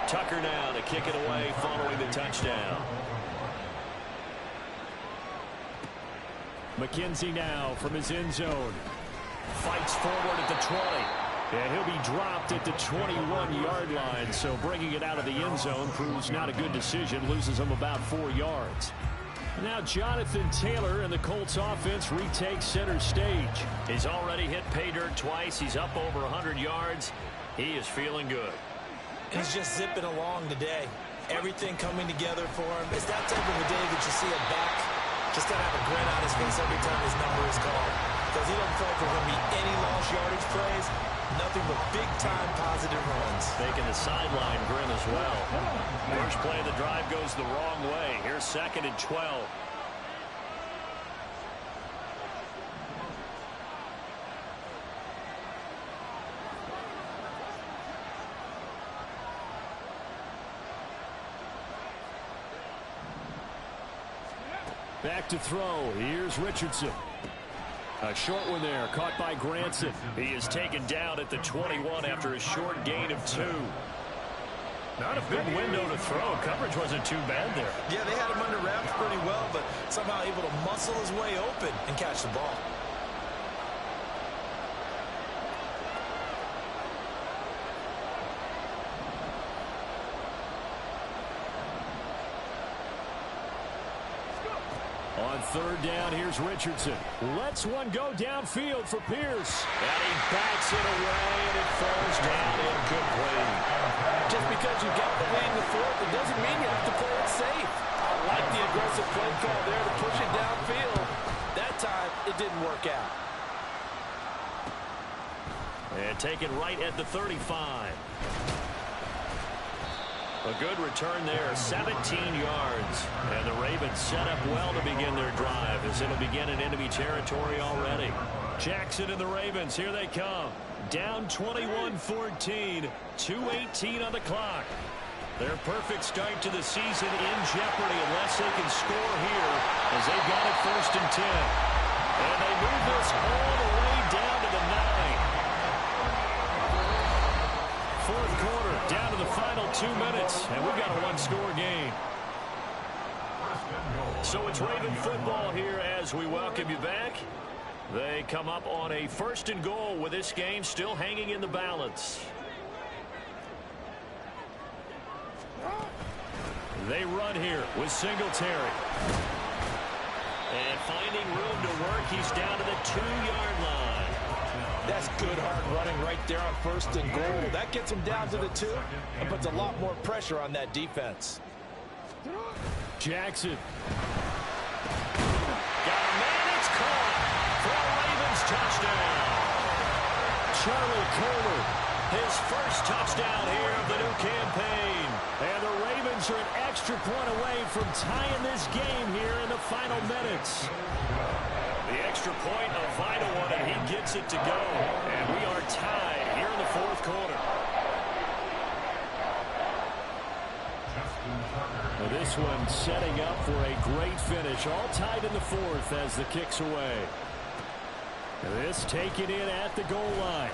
Tucker now to kick it away following the touchdown. McKenzie now from his end zone. Fights forward at the 20. And he'll be dropped at the 21-yard line. So bringing it out of the end zone proves not a good decision. Loses him about 4 yards. Now Jonathan Taylor and the Colts offense retakes center stage. He's already hit pay dirt twice. He's up over 100 yards. He is feeling good. He's just zipping along today. Everything coming together for him. It's that type of a day that you see a back just gotta have a grin on his face every time his number is called. Because he doesn't feel like there's going to be any lost yardage plays. Nothing but big-time positive runs. Taking the sideline grin as well. First play of the drive goes the wrong way. Here's 2nd and 12. Back to throw. Here's Richardson. A short one there, caught by Granson. He is taken down at the 21 after a short gain of 2. Not a big window to throw. Coverage wasn't too bad there. Yeah, they had him under wraps pretty well, but somehow able to muscle his way open and catch the ball. On 3rd down, here's Richardson. Lets one go downfield for Pierce. And he backs it away, and it falls down incomplete. Just because you got the lead in the 4th, it doesn't mean you have to play it safe. I like the aggressive play call there to push it downfield. That time, it didn't work out. And taken right at the 35. A good return there, 17 yards. And the Ravens set up well to begin their drive as it'll begin in enemy territory already. Jackson and the Ravens, here they come. Down 21-14, 2:18 on the clock. Their perfect start to the season in jeopardy unless they can score here as they've got it 1st and 10. And they move this all the way down to the 9. 4th quarter, down to the final 2 minutes, and we've got a one-score game. So it's Raven football here as we welcome you back. They come up on a 1st and goal with this game still hanging in the balance. They run here with Singletary. And finding room to work, he's down to the 2-yard line. That's good hard running right there on 1st and goal. That gets him down to the 2 and puts a lot more pressure on that defense. Jackson. Got a man, it's caught for a Ravens touchdown. Charlie Kohler, his first touchdown here of the new campaign. And the Ravens are an extra point away from tying this game here in the final minutes. The extra point, a vital one, and he gets it to go. And we are tied here in the 4th quarter. Now this one setting up for a great finish. All tied in the 4th as the kick's away. This taken in at the goal line.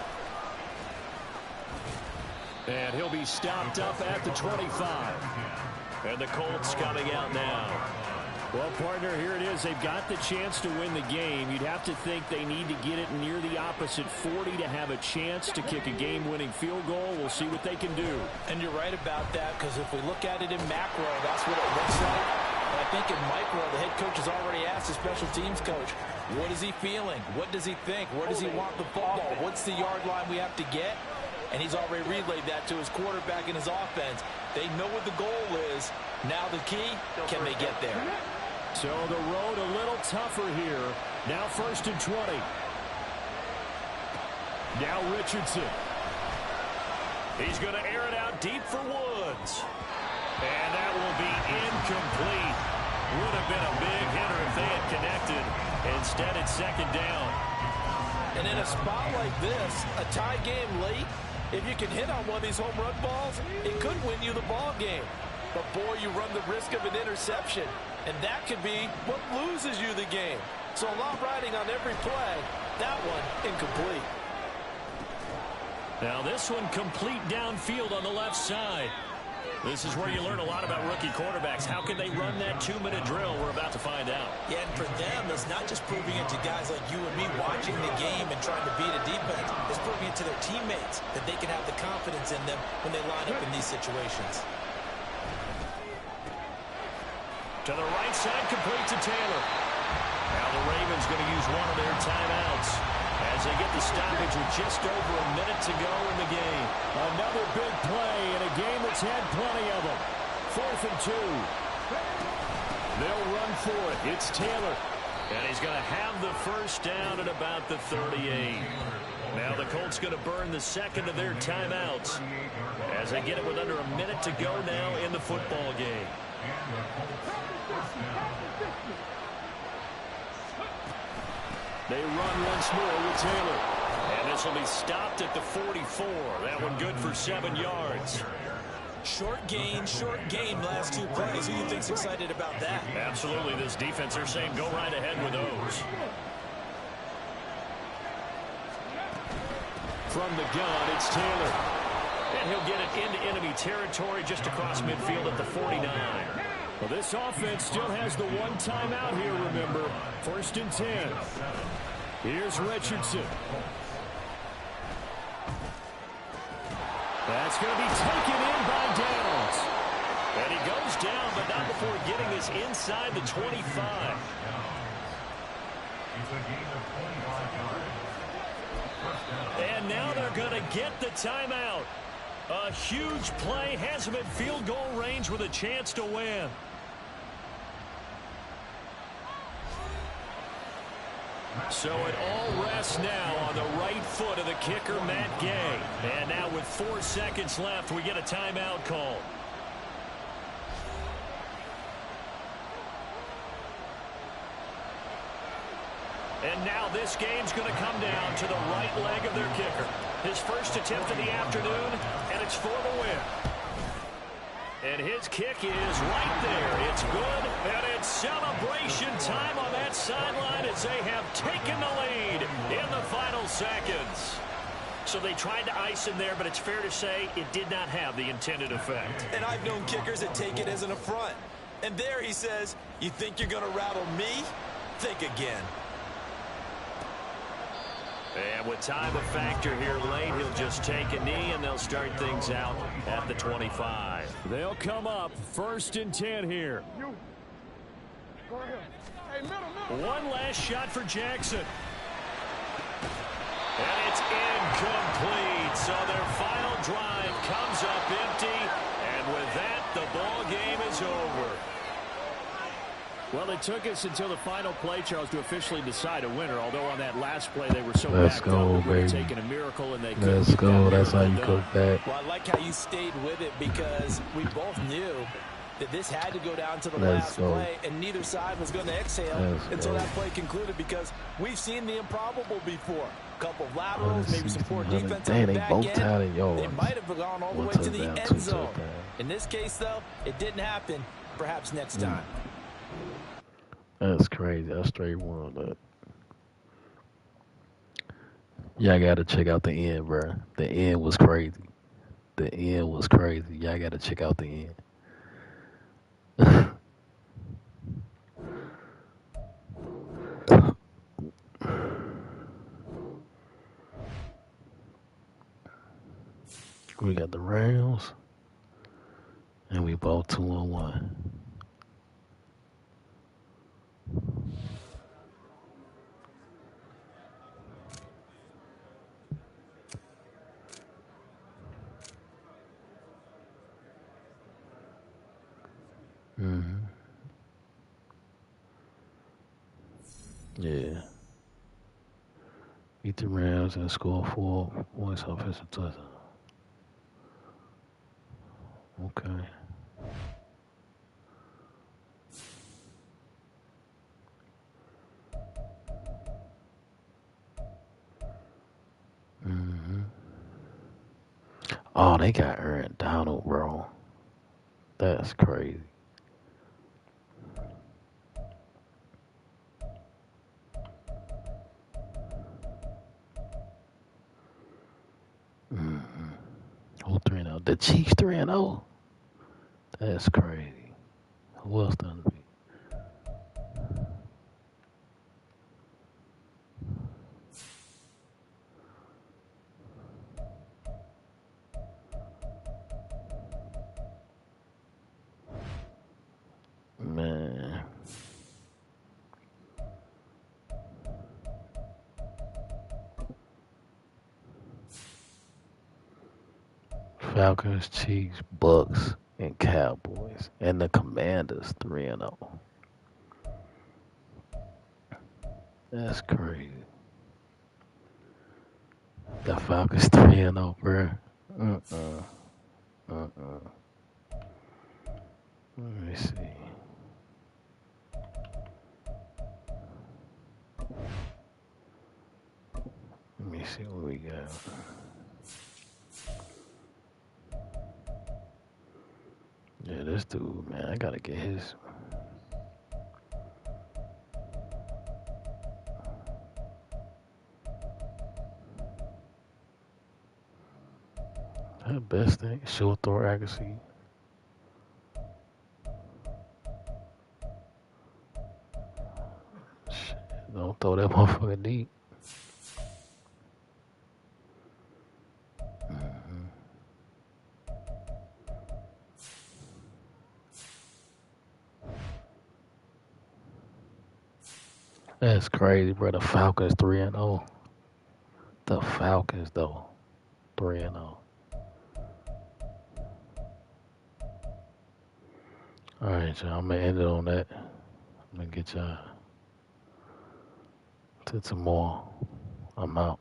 And he'll be stopped up at the 25. And the Colts coming out now. Well, partner, here it is. They've got the chance to win the game. You'd have to think they need to get it near the opposite 40 to have a chance to kick a game-winning field goal. We'll see what they can do. And you're right about that, because if we look at it in macro, that's what it looks like. But I think in micro, the head coach has already asked the special teams coach, what is he feeling? What does he think? Where does he want the football? What's the yard line we have to get? And he's already relayed that to his quarterback and his offense. They know what the goal is. Now the key, can they get there? So the road a little tougher here. Now 1st and 20. Now Richardson. He's going to air it out deep for Woods. And that will be incomplete. Would have been a big hitter if they had connected. Instead, it's 2nd down. And in a spot like this, a tie game late, if you can hit on one of these home run balls, it could win you the ball game. But, boy, you run the risk of an interception. And that could be what loses you the game. So a lot riding on every play. That one incomplete. Now this one complete downfield on the left side. This is where you learn a lot about rookie quarterbacks. How can they run that 2-minute drill? We're about to find out. Yeah, and for them, it's not just proving it to guys like you and me watching the game and trying to beat a defense. It's proving it to their teammates that they can have the confidence in them when they line up in these situations. To the right side, complete to Taylor. Now the Ravens going to use one of their timeouts as they get the stoppage with just over a minute to go in the game. Another big play in a game that's had plenty of them. 4th and 2. They'll run for it. It's Taylor. And he's going to have the first down at about the 38. Now the Colts going to burn the second of their timeouts as they get it with under a minute to go now in the football game. They run once more with Taylor. And this will be stopped at the 44. That one good for 7 yards. Short gain, last 2 plays. Who do you think's excited about that? Absolutely. This defense, they're saying go right ahead with those. From the gun, it's Taylor. And he'll get it into enemy territory just across midfield at the 49. Well, this offense still has the one timeout here, remember. 1st and 10. Here's Richardson. That's going to be taken in by Downs. And he goes down, but not before getting this inside the 25. And now they're going to get the timeout. A huge play has him at field goal range with a chance to win. So it all rests now on the right foot of the kicker, Matt Gay. And now with 4 seconds left, we get a timeout call. And now this game's going to come down to the right leg of their kicker. His first attempt of the afternoon, and it's for the win. And his kick is right there. It's good, and it's celebration time on that sideline as they have taken the lead in the final seconds. So they tried to ice him there, but it's fair to say it did not have the intended effect. And I've known kickers that take it as an affront. And there he says, you think you're going to rattle me? Think again. And with time a factor here late, he'll just take a knee, and they'll start things out at the 25. They'll come up 1st and 10 here. One last shot for Jackson. And it's incomplete. So their final drive comes up empty. And with that, the ball game is over. Well, it took us until the final play, Charles, to officially decide a winner. Although on that last play, they were so backed up, it would have taken a miracle, and they couldn't. Let's go. That's how you cook that. Well, I like how you stayed with it because we both knew that this had to go down to the last play, and neither side was going to exhale until that play concluded because we've seen the improbable before. A couple of laterals, maybe some poor defense on the back end. They might have gone all the way to the end zone. In this case, though, it didn't happen. Perhaps next time. That's crazy. I straight won that. Y'all got to check out the end, bro. The end was crazy. The end was crazy. Y'all got to check out the end. We got the Rams, and we both 2-1. Mm-hmm. Yeah. Beat the Rams and score 4 points offensive touchdown. Okay. Mm-hmm. Oh, they got Aaron Donald, bro. That's crazy. Mm-hmm. Who 3-0? The Chiefs 3-0? That's crazy. Who else done beat? Man. Falcons, Chiefs, Bucks, and Cowboys. And the Commanders 3-0. That's crazy. The Falcons 3-0, bro. Uh-uh. Uh-uh. Let me see. Let me see what we got. Yeah, this dude, man, I gotta get his. That best thing, short throw accuracy. Shit, don't throw that motherfucker deep. Mm-hmm. That's crazy, bro. The Falcons 3-0. The Falcons, though, 3-0. All right, y'all. I'm gonna end it on that. I'm gonna get y'all to tomorrow. I'm out.